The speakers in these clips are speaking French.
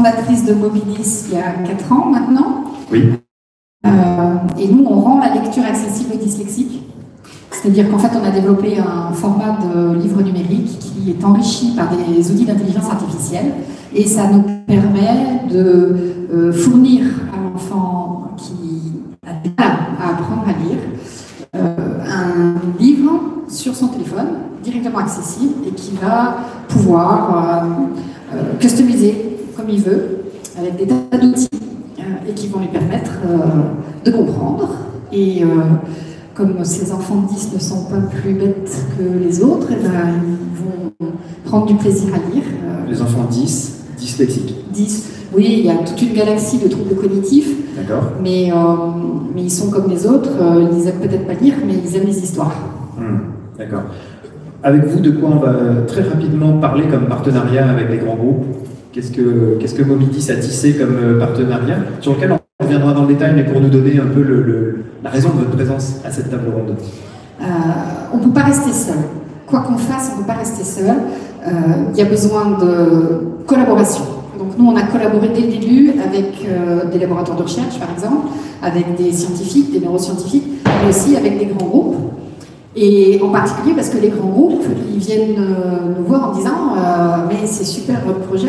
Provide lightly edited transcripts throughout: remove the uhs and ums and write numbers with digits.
fondatrice de Mobilis il y a 4 ans maintenant. Oui. Et nous, on rend la lecture accessible aux dyslexiques. C'est-à-dire qu'en fait, on a développé un format de livre numérique qui est enrichi par des outils d'intelligence artificielle. Et ça nous permet de fournir à l'enfant qui a du mal à apprendre à lire un livre sur son téléphone, directement accessible, et qui va pouvoir customiser comme il veut, avec des tas d'outils, et qui vont lui permettre de comprendre. Et comme ces enfants de 10 ne sont pas plus bêtes que les autres, et ben, ils vont prendre du plaisir à lire. Les enfants 10, dyslexiques. 10, oui, il y a toute une galaxie de troubles cognitifs. D'accord. Mais ils sont comme les autres, ils aiment peut-être pas lire, mais ils aiment les histoires. D'accord. Avec vous, de quoi on va très rapidement parler comme partenariat avec les grands groupes? Qu'est-ce que Mobilis a tissé comme partenariat, sur lequel on reviendra dans le détail, mais pour nous donner un peu la raison de votre présence à cette table ronde? On ne peut pas rester seul. Quoi qu'on fasse, on ne peut pas rester seul. Il y a besoin de collaboration. Donc nous, on a collaboré dès le début avec des laboratoires de recherche, par exemple, avec des scientifiques, des neuroscientifiques, mais aussi avec des grands groupes. Et en particulier parce que les grands groupes, ils viennent nous voir en disant mais c'est super votre projet,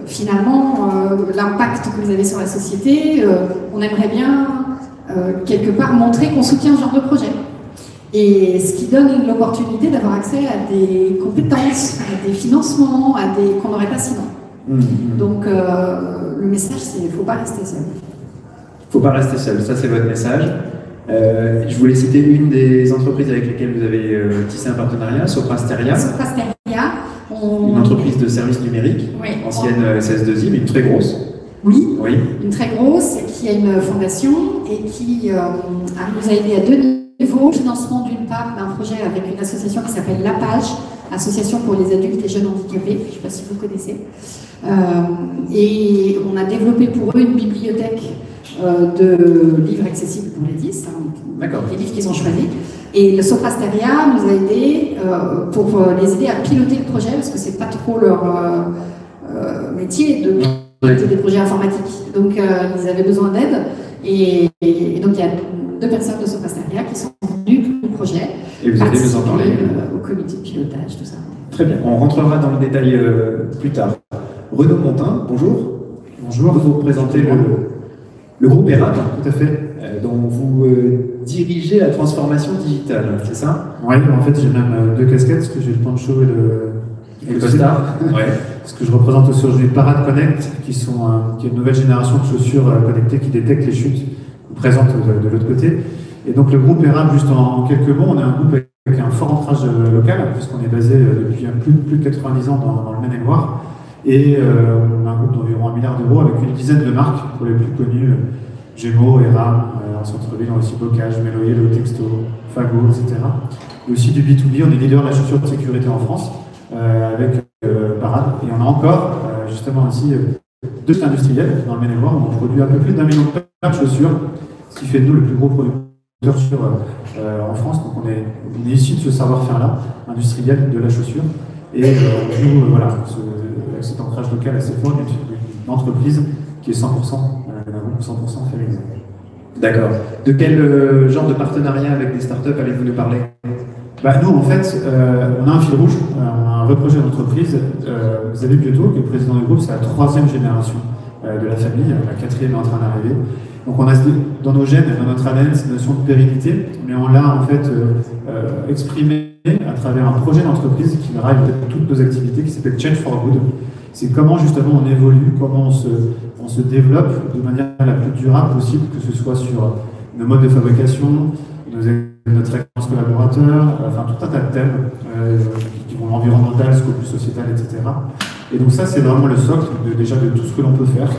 finalement l'impact que vous avez sur la société, on aimerait bien quelque part montrer qu'on soutient ce genre de projet. Et ce qui donne l'opportunité d'avoir accès à des compétences, à des financements, qu'on n'aurait pas sinon. Donc le message, c'est qu'il ne faut pas rester seul. Il ne faut pas rester seul, ça c'est votre message. Je voulais citer une des entreprises avec lesquelles vous avez tissé un partenariat, Soprasteria. Soprasteria. Une entreprise de services numériques, oui, ancienne SS2I, mais une très grosse. Oui, une très grosse, qui a une fondation et qui nous a aidé à 2 niveaux. Financement d'une part d'un projet avec une association qui s'appelle l'APAGE, Association pour les adultes et jeunes handicapés, je ne sais pas si vous connaissez. Et on a développé pour eux une bibliothèque de livres accessibles pour les 10, les livres qu'ils ont choisis. Et le Soprasteria nous a aidés pour les aider à piloter le projet, parce que c'est pas trop leur métier de piloter des projets informatiques. Donc ils avaient besoin d'aide, et donc il y a 2 personnes de Soprasteria qui sont venues pour le projet. Et vous allez nous en parler au comité de pilotage, tout ça. Très bien, on rentrera dans le détail plus tard. Renaud Montin, bonjour. Bonjour. Vous représentez le groupe ERAM, tout à fait, dont vous dirigez la transformation digitale, c'est ça? Oui, en fait j'ai même 2 casquettes, parce que j'ai le poncho et le costard. Ouais. Parce que je représente aussi aujourd'hui Parade Connect, qui est une nouvelle génération de chaussures connectées qui détectent les chutes, présentes de l'autre côté. Et donc le groupe ERAM, juste en quelques mots, on est un groupe avec un fort ancrage local, puisqu'on est basé depuis plus de 90 ans dans le Maine-et-Loire. Et on a un groupe d'environ 1 milliard d'euros avec une dizaine de marques, pour les plus connues, Gémeaux, ERAM, en centre-ville, on a aussi Bocage, Méloyer, Le Texto, Fago, etc. Et aussi du B2B, on est leader de la chaussure de sécurité en France, avec Parade. Et on a encore, justement aussi, 2 industriels dans le Maine-et-Loire, où on produit un peu plus d'1 million de paires de chaussures, ce qui fait de nous le plus gros producteur en France. Donc on est issu de ce savoir-faire-là, industriel de la chaussure. Et nous, voilà, avec cet ancrage local assez fort, une entreprise qui est 100% féminisée. D'accord. De quel genre de partenariat avec des startups allez-vous nous parler? Nous, en fait, on a un fil rouge, on a un vrai projet d'entreprise. Xavier Piotto, qui est le président du groupe, c'est la 3e génération de la famille, la 4e est en train d'arriver. Donc on a dans nos gènes, dans notre ADN, cette notion de pérennité, mais on l'a en fait exprimé à travers un projet d'entreprise qui drive toutes nos activités, qui s'appelle Change for Good. C'est comment justement on évolue, comment on se développe de manière la plus durable possible, que ce soit sur nos modes de fabrication, notre expérience collaborateur, enfin tout un tas de thèmes qui vont l'environnemental, ce plus sociétal, etc. Et donc ça, c'est vraiment le socle déjà de tout ce que l'on peut faire,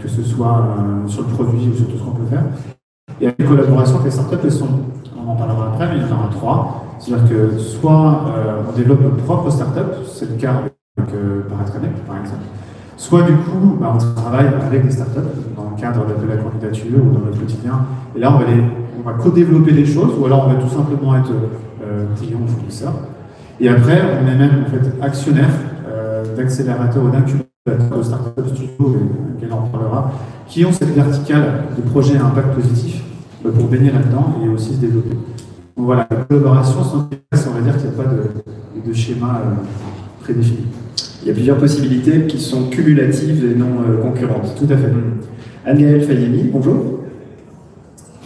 que ce soit sur le produit ou sur tout ce qu'on peut faire. Et avec les collaborations avec les startups, on en parlera après, mais il y en aura 3. C'est-à-dire que soit on développe notre propre startup, c'est le cas avec Parade Connect par exemple, soit du coup on travaille avec des startups dans le cadre de la candidature ou dans notre quotidien, et là on va co-développer des choses, ou alors on va tout simplement être client ou fournisseur. Et après, on est même en fait actionnaire d'accélérateurs ou d'incubateurs de Startup Studio, et qu'elle en parlera, qui ont cette verticale de projets à impact positif pour baigner là-dedans et aussi se développer. Donc voilà, la collaboration, sans on va dire qu'il n'y a pas de schéma prédéfini. Il y a plusieurs possibilités qui sont cumulatives et non concurrentes. Tout à fait. Anne-Gaëlle Fayemi, bonjour.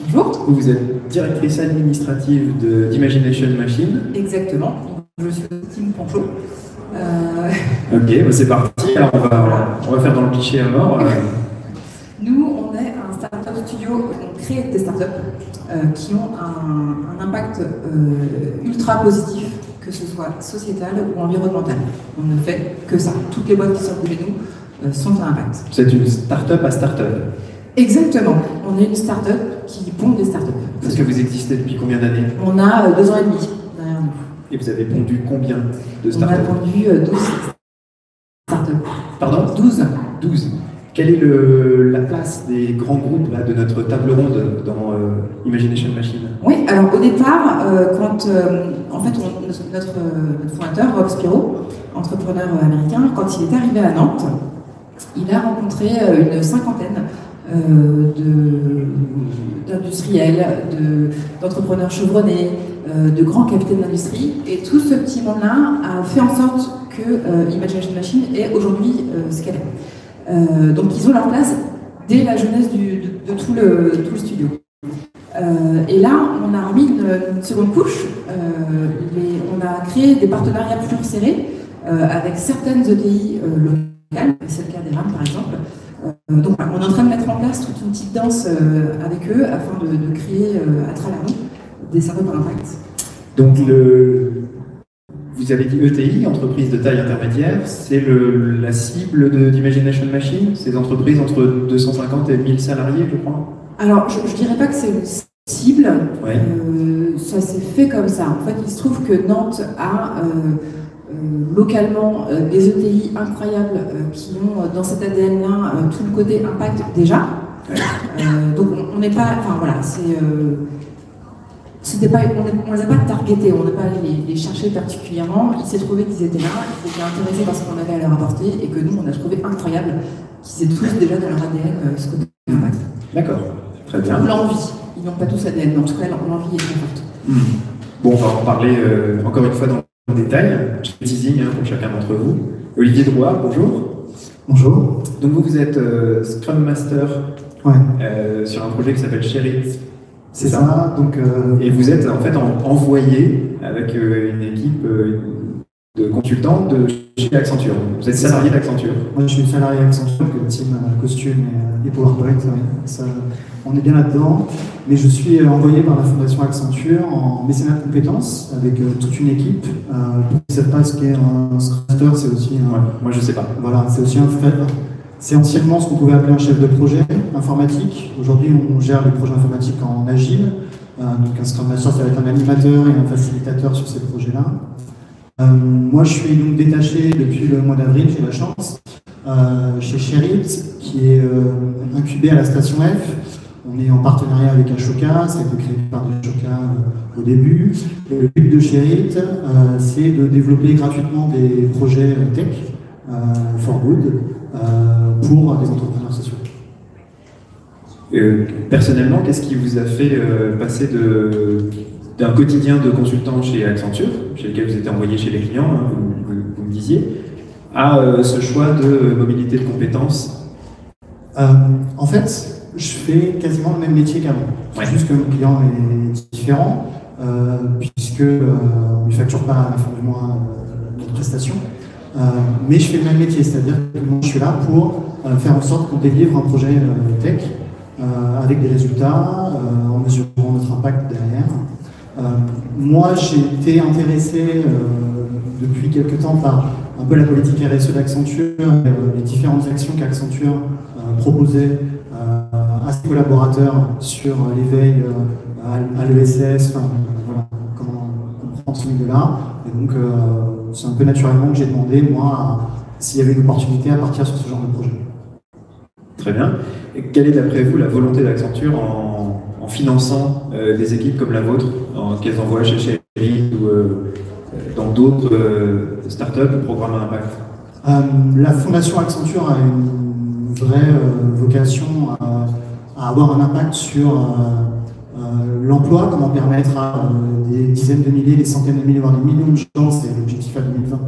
Bonjour. Vous êtes directrice administrative d'Imagination Machine. Exactement. Je suis Tim Ponchot. Ok, c'est parti. Alors on va faire dans le cliché à mort. Nous, on est un startup studio. On crée des startups qui ont un impact ultra positif, que ce soit sociétal ou environnemental. On ne fait que ça. Toutes les boîtes qui sortent de chez nous sont à impact. C'est une start-up à start-up. Exactement. On est une start-up qui pond des start-up. Est-ce que vous existez depuis combien d'années? On a 2 ans et demi derrière nous. Et vous avez pondu combien de On a start-up? pondu 12 start-up. Pardon? 12. Quelle est la place des grands groupes là, de notre table ronde dans Imagination Machine? Oui, alors au départ, quand en fait notre fondateur, Rob Spiro, entrepreneur américain, quand il est arrivé à Nantes, il a rencontré une cinquantaine d'industriels, d'entrepreneurs chevronnés, de grands capitaines d'industrie, et tout ce petit monde-là a fait en sorte que Imagination Machine est aujourd'hui ce qu'elle est. Donc ils ont leur place dès la jeunesse de tout le studio. Et là, on a remis une seconde couche. On a créé des partenariats plus serrés avec certaines ETI locales, c'est le cas des RAM par exemple. Donc on est en train de mettre en place toute une petite danse avec eux afin de créer à travers nous des startups à impact. Donc vous avez dit ETI, entreprise de taille intermédiaire, c'est la cible d'Imagination Machine, ces entreprises entre 250 et 1000 salariés, je crois? Alors, je ne dirais pas que c'est une cible, ouais. Ça s'est fait comme ça. En fait, il se trouve que Nantes a localement des ETI incroyables qui ont dans cet ADN-là tout le côté impact déjà. Ouais. Donc, on n'est pas. Enfin, voilà, c'était pas, on ne les a pas targetés, on n'a pas allé les chercher particulièrement. Il s'est trouvé qu'ils étaient là, ils étaient intéressés par ce qu'on avait à leur apporter et que nous, on a trouvé incroyable qu'ils aient tous déjà dans leur ADN ce côté impact. D'accord, très bien. L'envie, ils n'ont pas tous ADN, mais en tout cas, l'envie est très forte. Bon, on va en parler encore une fois dans le détail. Je fais teasing pour chacun d'entre vous. Olivier Drouat, bonjour. Bonjour. Donc vous êtes Scrum Master sur un projet qui s'appelle Sherit. C'est ça. Donc, et vous êtes en fait envoyé avec une équipe de consultants de chez Accenture. Vous êtes salarié d'Accenture? Moi, je suis salarié d'Accenture, que team costume et PowerPoint. Ça, on est bien là-dedans. Mais je suis envoyé par la Fondation Accenture en mécénat de compétences avec toute une équipe. Pour ceux qui ne savent pas ce qu'est un Scrum Master, c'est aussi un. Ouais, moi, je ne sais pas. Voilà, c'est aussi un frère. C'est anciennement ce qu'on pouvait appeler un chef de projet informatique. Aujourd'hui, on gère les projets informatiques en agile. Donc un Scrum Master, ça va être un animateur et un facilitateur sur ces projets-là. Moi, je suis donc détaché depuis le mois d'avril, j'ai la chance, chez Sherit, qui est incubé à la station F. On est en partenariat avec Ashoka, ça a été créé par Ashoka au début. Et le but de Sherit, c'est de développer gratuitement des projets tech for good pour des entrepreneurs sociaux. Personnellement, qu'est-ce qui vous a fait passer d'un quotidien de consultant chez Accenture, chez lequel vous étiez envoyé chez les clients, hein, vous me disiez, à ce choix de mobilité de compétences? En fait, je fais quasiment le même métier qu'avant. C'est juste que mon client est différent, puisque on ne facture pas à la fin du mois notre prestation. Mais je fais le même métier, c'est-à-dire que moi, je suis là pour faire en sorte qu'on délivre un projet tech avec des résultats, en mesurant notre impact derrière. Moi, j'ai été intéressé depuis quelques temps par un peu la politique RSE d'Accenture, les différentes actions qu'Accenture proposait à ses collaborateurs sur l'éveil à l'ESS, voilà, comment on prend ce milieu-là. Et donc, c'est un peu naturellement que j'ai demandé, moi, s'il y avait une opportunité à partir sur ce genre de projet. Très bien. Et quelle est, d'après vous, la volonté d'Accenture en finançant des équipes comme la vôtre, qu'elles envoient chez Sherit ou dans d'autres startups ou programmes à impact? La Fondation Accenture a une vraie vocation à avoir un impact sur l'emploi, comment permettre à des dizaines de milliers, des centaines de milliers, voire des millions de gens, c'est l'objectif à 2020,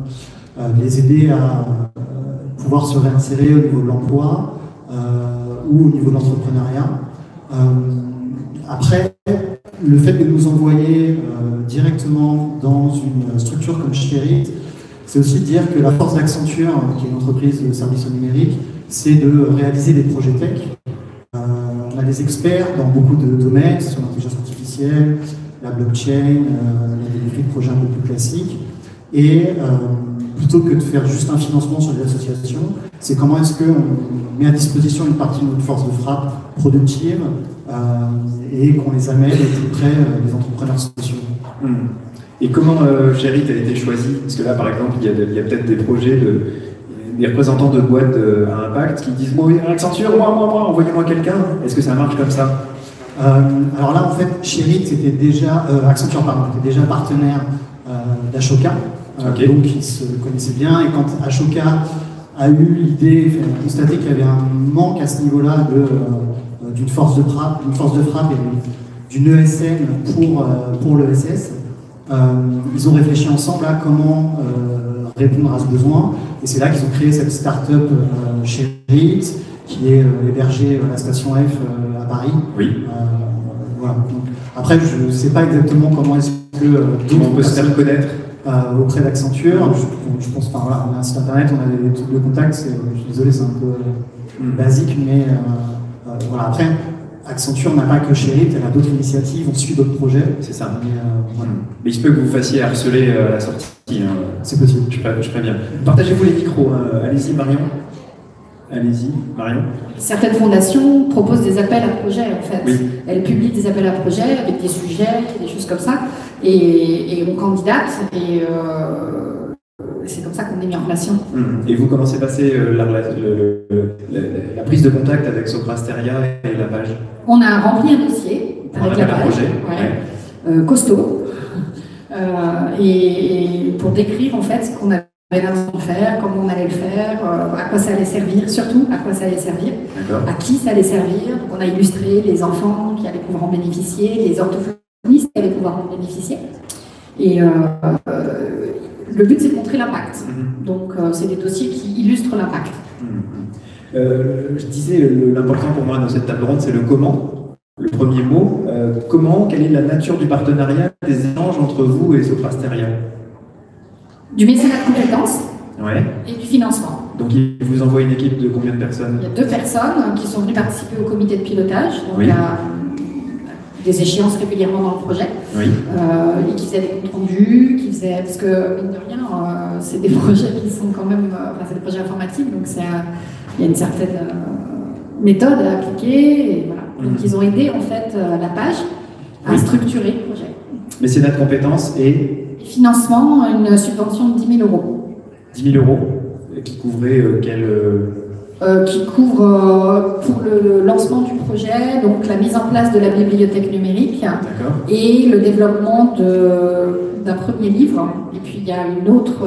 les aider à pouvoir se réinsérer au niveau de l'emploi ou au niveau de l'entrepreneuriat. Après, le fait de nous envoyer directement dans une structure comme Sherit, c'est aussi de dire que la force d'Accenture, qui est une entreprise de services au numérique, c'est de réaliser des projets tech. On a des experts dans beaucoup de domaines, sur l'intelligence artificielle, la blockchain, la délivrerie de projets un peu plus classiques. Et plutôt que de faire juste un financement sur les associations, c'est comment est-ce qu'on met à disposition une partie de notre force de frappe productive et qu'on les amène au plus près des entrepreneurs sociaux. Et comment Sherit a été choisi? Parce que là, par exemple, il y a peut-être des projets des représentants de boîtes à impact qui disent bon, Accenture, moi, envoyez-moi quelqu'un. Est-ce que ça marche comme ça? Alors là, en fait, Sherit était déjà, Accenture, était déjà partenaire d'Ashoka. Okay. Donc ils se connaissaient bien. Et quand Ashoka a eu l'idée, a constaté qu'il y avait un manque à ce niveau-là d'une force de frappe et d'une ESN pour l'ESS, ils ont réfléchi ensemble à comment répondre à ce besoin. Et c'est là qu'ils ont créé cette start-up Sherit, qui est hébergée à la station F à Paris. Oui. Voilà. Donc, après, je ne sais pas exactement comment est-ce que on peut se faire connaître auprès d'Accenture. Je pense, enfin, voilà, on a un site internet, on a des trucs de contact. Je suis désolé, c'est un peu basique, mais voilà. Après, Accenture n'a pas que Sherit, elle a d'autres initiatives, on suit d'autres projets. C'est ça. Mais, voilà. Mais il se peut que vous fassiez harceler à la sortie. C'est possible. Je préviens. Partagez-vous les micros. Allez-y, Marion. Allez-y, Marion. Certaines fondations proposent des appels à projets, en fait. Oui. Elles publient des appels à projets avec des sujets, des choses comme ça, et on candidate, et c'est comme ça qu'on est mis en relation. Et vous, comment s'est passée la prise de contact avec Soprasteria et la page? On a rempli un dossier avec la page, projet. Ouais. Costaud, et pour décrire en fait ce qu'on avait l'intention de faire, comment on allait le faire, à quoi ça allait servir, surtout à quoi ça allait servir, à qui ça allait servir. Donc on a illustré les enfants qui allaient pouvoir en bénéficier, les orthophonistes qui allaient pouvoir en bénéficier. Et le but, c'est de montrer l'impact. Donc c'est des dossiers qui illustrent l'impact. Je disais, l'important pour moi dans cette table ronde, c'est le comment. Le premier mot, quelle est la nature du partenariat, des échanges entre vous et Soprasteria? Du mécénat de compétences et du financement. Donc il vous envoie une équipe de combien de personnes? Il y a 2 personnes qui sont venues participer au comité de pilotage, donc il y a des échéances régulièrement dans le projet, et qui faisaient des comptes rendus, parce que mine de rien, c'est des projets qui sont quand même, c'est des projets informatiques, donc il y a une certaine méthode à appliquer, et voilà. Donc ils ont aidé en fait la page à structurer le projet. Mécénat de compétences et financement, une subvention de 10 000 euros. 10 000 euros qui couvrait qui couvre pour le lancement du projet, donc la mise en place de la bibliothèque numérique et le développement d'un premier livre. Et puis il y a une autre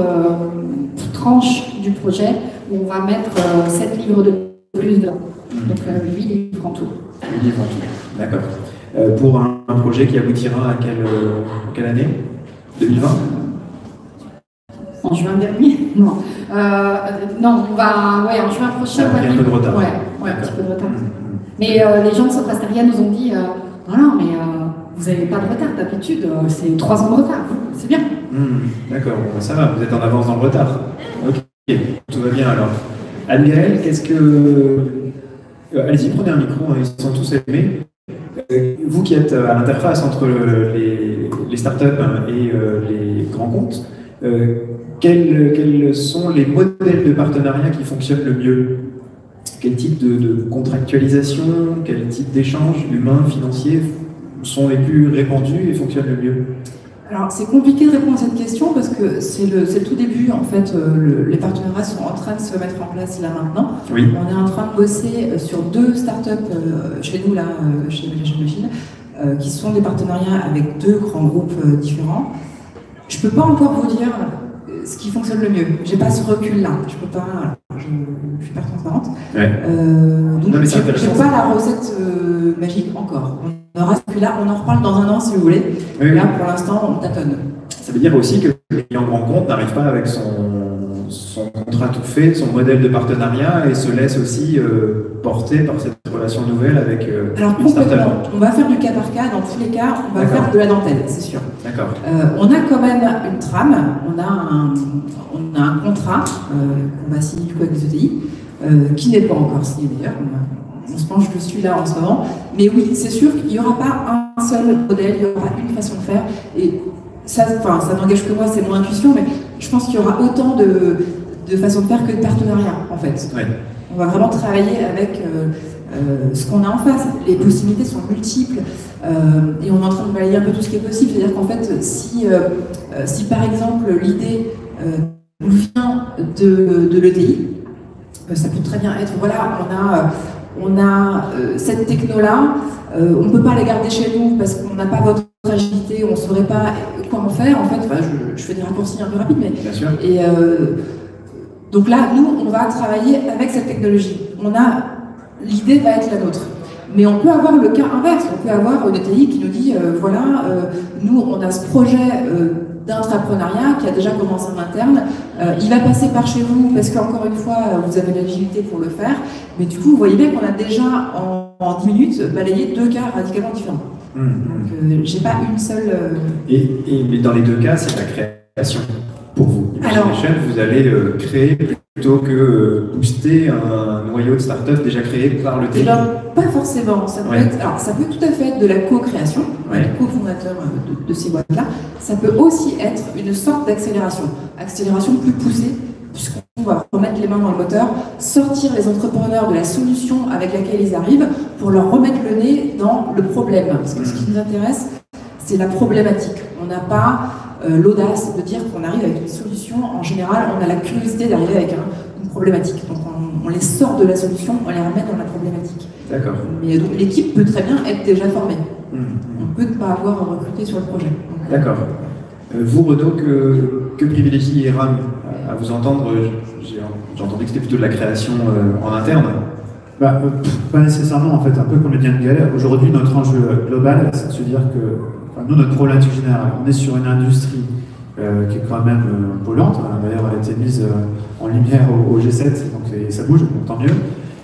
tranche du projet où on va mettre 7 livres de plus dedans. Donc 8 livres en tout. 8 livres en tout, d'accord. Pour un projet qui aboutira à quelle année? 2020? En juin dernier? Non. Non, on va. Ouais, en juin prochain. Il y a un peu de retard. Ouais, un petit peu de retard. Mais les gens de Soprasteria nous ont dit non, mais vous n'avez pas de retard d'habitude, c'est 3 ans de retard. C'est bien. D'accord, ça va, vous êtes en avance dans le retard. Ok, tout va bien alors. Anne-Gaëlle, qu'est-ce que. Allez-y, prenez un micro, ils sont tous allumés. Vous qui êtes à l'interface entre les startups et les grands comptes, quels sont les modèles de partenariat qui fonctionnent le mieux? Quel type de contractualisation, quel type d'échanges humains, financiers sont les plus répandus et fonctionnent le mieux? Alors c'est compliqué de répondre à cette question parce que c'est le tout début en fait. Les partenariats sont en train de se mettre en place là maintenant. Oui. On est en train de bosser sur 2 startups chez nous là, chez Village Machine, qui sont des partenariats avec 2 grands groupes différents. Je peux pas encore vous dire ce qui fonctionne le mieux. J'ai pas ce recul-là. Je peux pas. Je suis pas transparente. Ouais. Donc j'ai pas la recette magique encore. On aura celui-là. On en reparle dans un an si vous voulez. Oui, là, pour l'instant, on tâtonne. Ça veut dire aussi que le client grand compte n'arrive pas avec son contrat tout fait, son modèle de partenariat et se laisse aussi porter par cette relation nouvelle avec une start-up. On va faire du cas par cas, dans tous les cas, on va faire de la dentelle, c'est sûr. D'accord. On a quand même une trame, on a un contrat qu'on va signer du coup avec les ETI, qui n'est pas encore signé d'ailleurs. On se penche dessus là en ce moment. Mais oui, c'est sûr qu'il n'y aura pas un seul modèle, il y aura une façon de faire. Et ça n'engage que moi, c'est mon intuition, mais je pense qu'il y aura autant de façons de faire que de partenariats, en fait. Ouais. On va vraiment travailler avec ce qu'on a en face. Les possibilités sont multiples et on est en train de balayer un peu tout ce qui est possible. C'est-à-dire qu'en fait, si par exemple l'idée nous vient de l'ETI, ça peut très bien être, voilà, on a cette techno-là, on ne peut pas la garder chez nous parce qu'on n'a pas votre agilité, on ne saurait pas quoi en faire. En fait, je fais des raccourcis un peu rapides, mais bien sûr. Et donc là, nous, on va travailler avec cette technologie. L'idée va être la nôtre. Mais on peut avoir le cas inverse. On peut avoir une ETI qui nous dit, nous, on a ce projet d'intrapreneuriat qui a déjà commencé en interne. Il va passer par chez vous parce qu'encore une fois, vous avez l'agilité pour le faire. Mais du coup, vous voyez bien qu'on a déjà, en 10 minutes, balayé 2 cas radicalement différents. Donc, j'ai pas une seule... Mais dans les 2 cas, c'est la création pour vous. Alors, vous allez créer plutôt que booster un noyau de start-up déjà créé par le TI. Pas forcément. Ça peut ça peut tout à fait être de la co-création, être cofondateur de ces boîtes-là. Ça peut aussi être une sorte d'accélération. Accélération plus poussée, puisqu'on va remettre les mains dans le moteur, sortir les entrepreneurs de la solution avec laquelle ils arrivent pour leur remettre le nez dans le problème. Parce que ce qui nous intéresse, c'est la problématique. On n'a pas l'audace de dire qu'on arrive avec une solution. En général, on a la curiosité d'arriver avec une problématique. Donc on les sort de la solution, on les remet dans la problématique. D'accord. Mais donc l'équipe peut très bien être déjà formée. On peut ne pas avoir recruté sur le projet. D'accord. Vous, Renaud, que privilégie IRAM à vous entendre? J'ai entendu que c'était plutôt de la création en interne. Pas nécessairement, en fait, un peu comme le dit Anne Gallet. Aujourd'hui, notre enjeu global, c'est de se dire que, nous, notre problématique générale, on est sur une industrie qui est quand même polluante. D'ailleurs, elle a été mise en lumière au G7, donc ça bouge, donc tant mieux.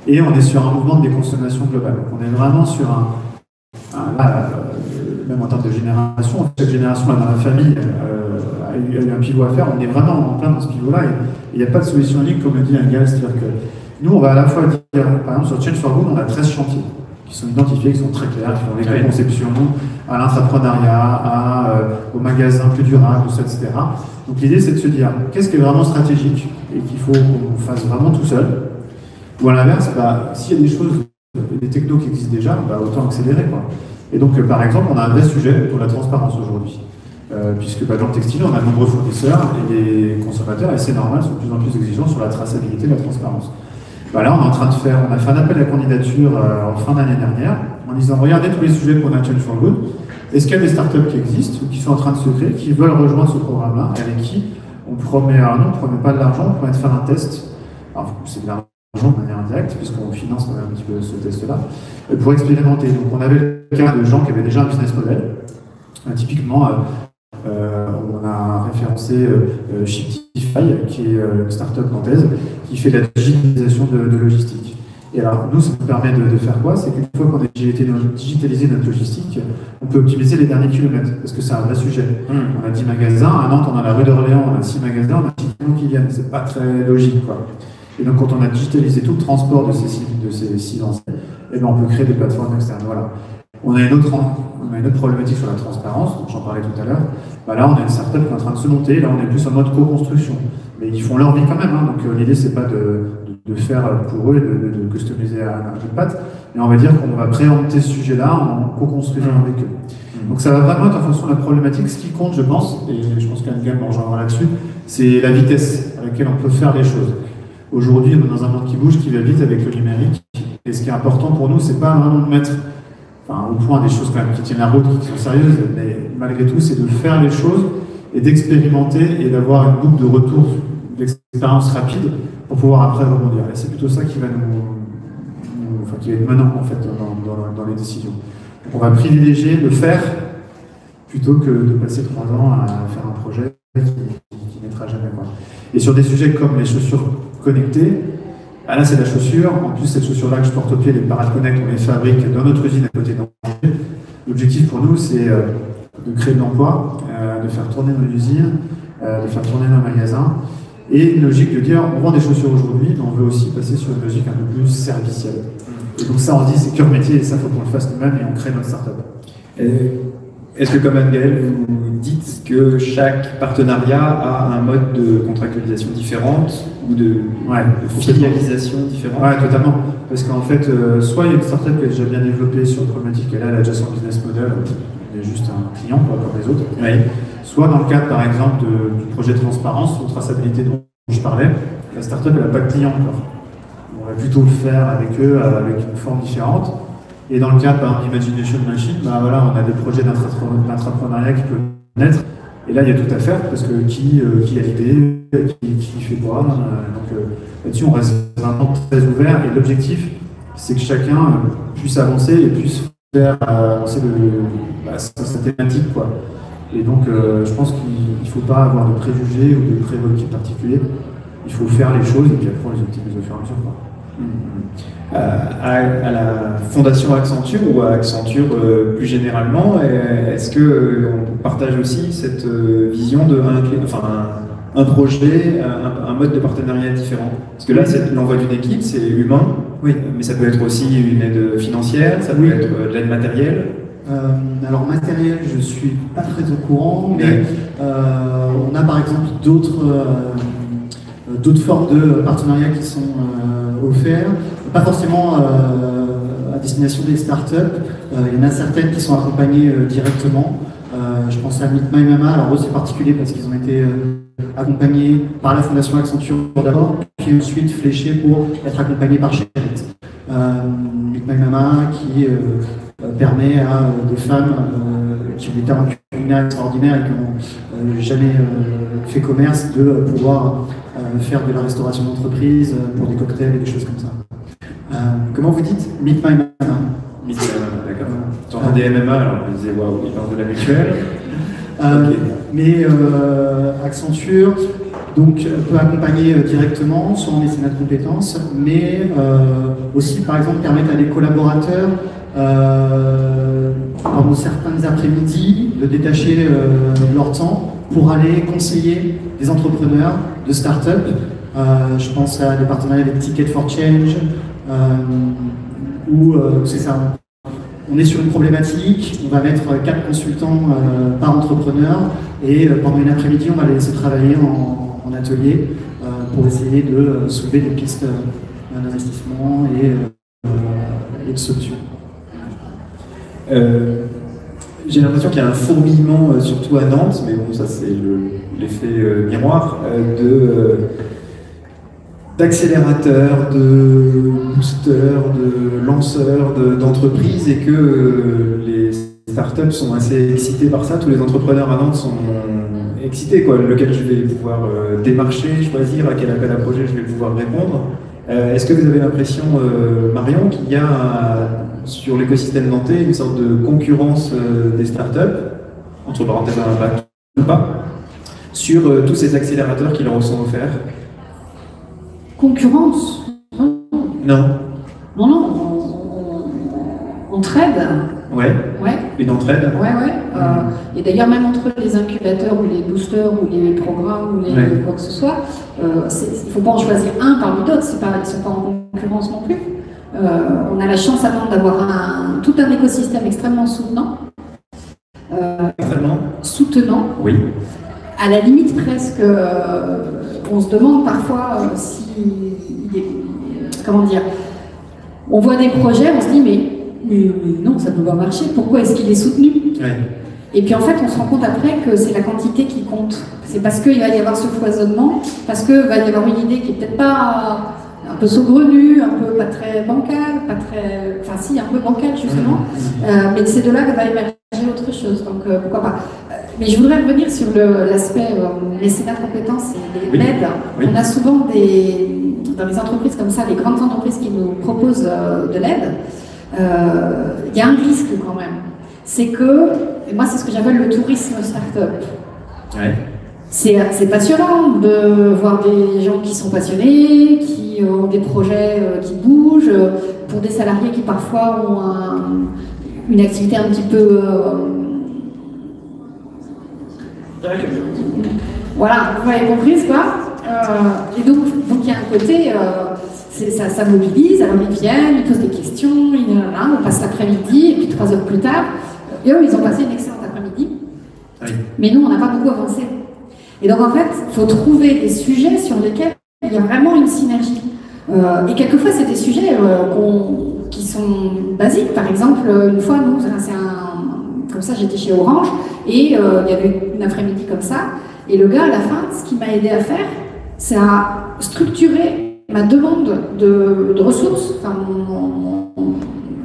Et on est sur un mouvement de déconsommation globale. Donc on est vraiment sur même en termes de génération, chaque génération dans la famille a eu un pivot à faire. On est vraiment en plein dans ce pivot-là. Il n'y a pas de solution unique, comme le dit Anne Gallet, c'est-à-dire que nous, on va à la fois dire, par exemple, sur Change for Good, on a 13 chantiers qui sont identifiés, qui sont très clairs, qui vont des conceptions à l'intrapreneuriat, au magasin plus durable, tout ça, etc. Donc l'idée, c'est de se dire, qu'est-ce qui est vraiment stratégique et qu'il faut qu'on fasse vraiment tout seul, ou à l'inverse, s'il y a des choses, des technos qui existent déjà, autant accélérer, quoi. Et donc, par exemple, on a un vrai sujet pour la transparence aujourd'hui. Puisque dans le textile, on a de nombreux fournisseurs et les consommateurs, et c'est normal, sont de plus en plus exigeants sur la traçabilité et la transparence. Là, on est en train de on a fait un appel à candidature en fin d'année dernière, en disant, regardez tous les sujets qu'on a Change for Good, est-ce qu'il y a des startups qui existent ou qui sont en train de se créer, qui veulent rejoindre ce programme-là, et avec qui on promet, alors non, on ne promet pas de l'argent, on promet de faire un test, alors c'est de l'argent de manière indirecte, puisqu'on finance quand même un petit peu ce test-là, pour expérimenter. Donc on avait le cas de gens qui avaient déjà un business model, typiquement, on a référencé Shiptify, qui est une start-up nantaise, qui fait de la digitalisation de logistique. Et alors, nous, ça nous permet de faire quoi? C'est qu'une fois qu'on a digitalisé notre logistique, on peut optimiser les derniers kilomètres, parce que c'est un vrai sujet. On a 10 magasins, à Nantes, on a la rue d'Orléans, on a 6 magasins, on a 6 clients qui viennent, c'est pas très logique, quoi. Et donc, quand on a digitalisé tout le transport de ces 6 enseignes, on peut créer des plateformes externes. Voilà. On a une autre problématique sur la transparence, dont j'en parlais tout à l'heure. Là, on a une startup qui est en train de se monter, là, on est plus en mode co-construction. Mais ils font leur vie quand même, donc l'idée, c'est pas de faire pour eux, de customiser un jeu de patte, mais on va dire qu'on va préempter ce sujet-là en co-construisant avec eux. Donc ça va vraiment être en fonction de la problématique. Ce qui compte, je pense, et je pense qu'Anne Gallet m'en rejoindra là-dessus, c'est la vitesse à laquelle on peut faire les choses. Aujourd'hui, on est dans un monde qui bouge, qui va vite avec le numérique, et ce qui est important pour nous, c'est pas vraiment de mettre au point des choses quand même qui tiennent la route, qui sont sérieuses, mais malgré tout, c'est de faire les choses et d'expérimenter et d'avoir une boucle de retour d'expérience rapide pour pouvoir après rebondir. Et c'est plutôt ça qui va qui va être menant en fait dans les décisions. Donc on va privilégier le faire plutôt que de passer 3 ans à faire un projet qui naîtra jamais. Et sur des sujets comme les chaussures connectées, là c'est la chaussure, en plus cette chaussure-là que je porte au pied, les Parade Connect, on les fabrique dans notre usine à côté d'Angers. L'objectif pour nous c'est de créer de l'emploi, de faire tourner nos usines, de faire tourner nos magasins, et une logique de dire on vend des chaussures aujourd'hui, mais on veut aussi passer sur une logique un peu plus servicielle. Et donc ça on se dit c'est cœur métier et ça faut qu'on le fasse nous-mêmes et on crée notre start-up. Est-ce que, comme Anne-Gaëlle, vous dites que chaque partenariat a un mode de contractualisation différente ou de filialisation différente? Ouais, totalement. Parce qu'en fait, soit il y a une startup qui est déjà bien développée sur une problématique, et là, elle a déjà son business model, elle est juste un client, pas comme les autres. Ouais. Soit dans le cadre, par exemple, du projet de transparence ou traçabilité dont je parlais, la startup, elle n'a pas de client encore. On va plutôt le faire avec eux, avec une forme différente. Et dans le cadre par Imagination Machine, voilà, on a des projets d'intrapreneuriat qui peuvent naître. Et là, il y a tout à faire, parce que qui a l'idée, qui fait quoi. Donc là-dessus, on reste vraiment très ouvert. Et l'objectif, c'est que chacun puisse avancer et puisse faire avancer sa thématique, quoi. Et donc, je pense qu'il ne faut pas avoir de préjugés ou de prérequis particuliers. Il faut faire les choses et puis après, on les optimise au fur et à mesure, quoi. À la Fondation Accenture ou à Accenture plus généralement, est-ce qu'on partage aussi cette vision de un projet, un mode de partenariat différent? Parce que là, c'est l'envoi d'une équipe, c'est humain, oui, mais ça peut être aussi une aide financière, ça peut être de l'aide matérielle. Alors matériel, je suis pas très au courant, mais on a par exemple d'autres formes de partenariats qui sont offerts, pas forcément à destination des startups. Il y en a certaines qui sont accompagnées directement. Je pense à Meet My Mama. Alors eux c'est particulier parce qu'ils ont été accompagnés par la Fondation Accenture d'abord, puis ensuite fléchés pour être accompagnés par Sherit. Meet My Mama qui permet à des femmes qui ont été en culinaire extraordinaire et qui n'ont jamais fait commerce de pouvoir faire de la restauration d'entreprise pour des cocktails et des choses comme ça. Comment vous dites? Meet My Mama. Meet My Mama, d'accord. Tu entendais MMA, alors on disait waouh, il parle de la mutuelle. Okay. Mais Accenture donc, peut accompagner directement, soit en mécénat de compétences, mais aussi par exemple permettre à des collaborateurs pendant certains après-midi de détacher leur temps pour aller conseiller des entrepreneurs de start-up. Je pense à des partenariats avec Ticket for Change, où c'est ça. On est sur une problématique, on va mettre 4 consultants par entrepreneur et pendant une après-midi, on va les laisser travailler en atelier pour essayer de soulever des pistes d'investissement et de solutions. J'ai l'impression qu'il y a un fourmillement, surtout à Nantes, mais bon, ça c'est l'effet miroir, d'accélérateurs, de boosters, de lanceurs, d'entreprises, et que les startups sont assez excités par ça. Tous les entrepreneurs à Nantes sont excités, quoi. Lequel je vais pouvoir démarcher, choisir, à quel appel à projet je vais pouvoir répondre. Est-ce que vous avez l'impression, Marion, qu'il y a sur l'écosystème nantais une sorte de concurrence des startups, entre parenthèses à impact ou pas, sur tous ces accélérateurs qui leur sont offerts? Concurrence? Non. Non, on trade. Ouais. Une entraide. Ouais. Et d'ailleurs, même entre les incubateurs ou les boosters ou les programmes ou les quoi que ce soit, il ne faut pas en choisir un parmi d'autres, ils ne sont pas en concurrence non plus. On a la chance à Nantes d'avoir tout un écosystème extrêmement soutenant. Soutenant. Oui. À la limite presque, on se demande parfois si, comment dire, on voit des projets, on se dit mais non, ça ne peut pas marcher, pourquoi est-ce qu'il est soutenu? Et puis en fait, on se rend compte après que c'est la quantité qui compte. C'est parce qu'il va y avoir ce foisonnement, parce qu'il va y avoir une idée qui n'est peut-être pas peu saugrenu, un peu pas très bancal, pas très, enfin si, un peu bancal justement, mais de ces deux-là va émerger autre chose, donc pourquoi pas. Mais je voudrais revenir sur l'aspect mécénat de compétences et l'aide. Oui. On a souvent dans les entreprises comme ça, les grandes entreprises qui nous proposent de l'aide, il y a un risque quand même. C'est que, et moi c'est ce que j'appelle le tourisme start-up. Ouais. C'est passionnant de voir des gens qui sont passionnés, qui ont des projets qui bougent, pour des salariés qui parfois ont une activité un petit peu... Voilà, vous m'avez compris, quoi. Et donc il y a un côté, ça mobilise, alors ils viennent, ils posent des questions, on passe l'après-midi, et puis 3 heures plus tard, et eux, ils ont passé une excellente après-midi. Oui. Mais nous, on n'a pas beaucoup avancé. Et donc en fait, il faut trouver des sujets sur lesquels il y a vraiment une synergie. Et quelquefois, c'est des sujets qui sont basiques. Par exemple, une fois, nous, comme ça, j'étais chez Orange, et il y avait une après-midi comme ça, et le gars, à la fin, ce qu'il m'a aidé à faire, c'est à structurer ma demande de ressources. Enfin,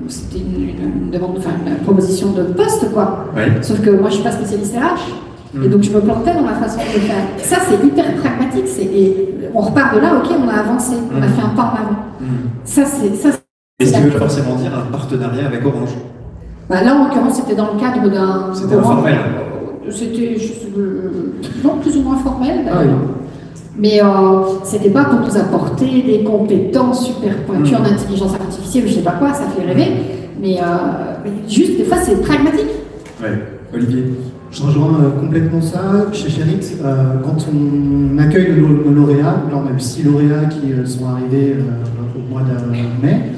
c'était une demande, enfin, une proposition de poste, quoi. Oui. Sauf que moi, je ne suis pas spécialiste RH. Et donc je me plantais dans la façon de le faire. Ça c'est hyper pragmatique, et on repart de là, ok, on a avancé, on a fait un pas en avant. Ça c'est... Est-ce qu'il veut forcément dire un partenariat avec Orange? Bah là en l'occurrence c'était dans le cadre d'un... C'était informel? C'était non, plus ou moins formel d'ailleurs. Ah oui. Mais c'était pas pour nous apporter des compétences super pointues en intelligence artificielle ou je sais pas quoi, ça fait rêver. Mais juste des fois c'est pragmatique. Ouais. Olivier? Je rejoins complètement ça. Chez Sherit, quand on accueille nos lauréats, là on a eu 6 lauréats qui sont arrivés au mois de mai,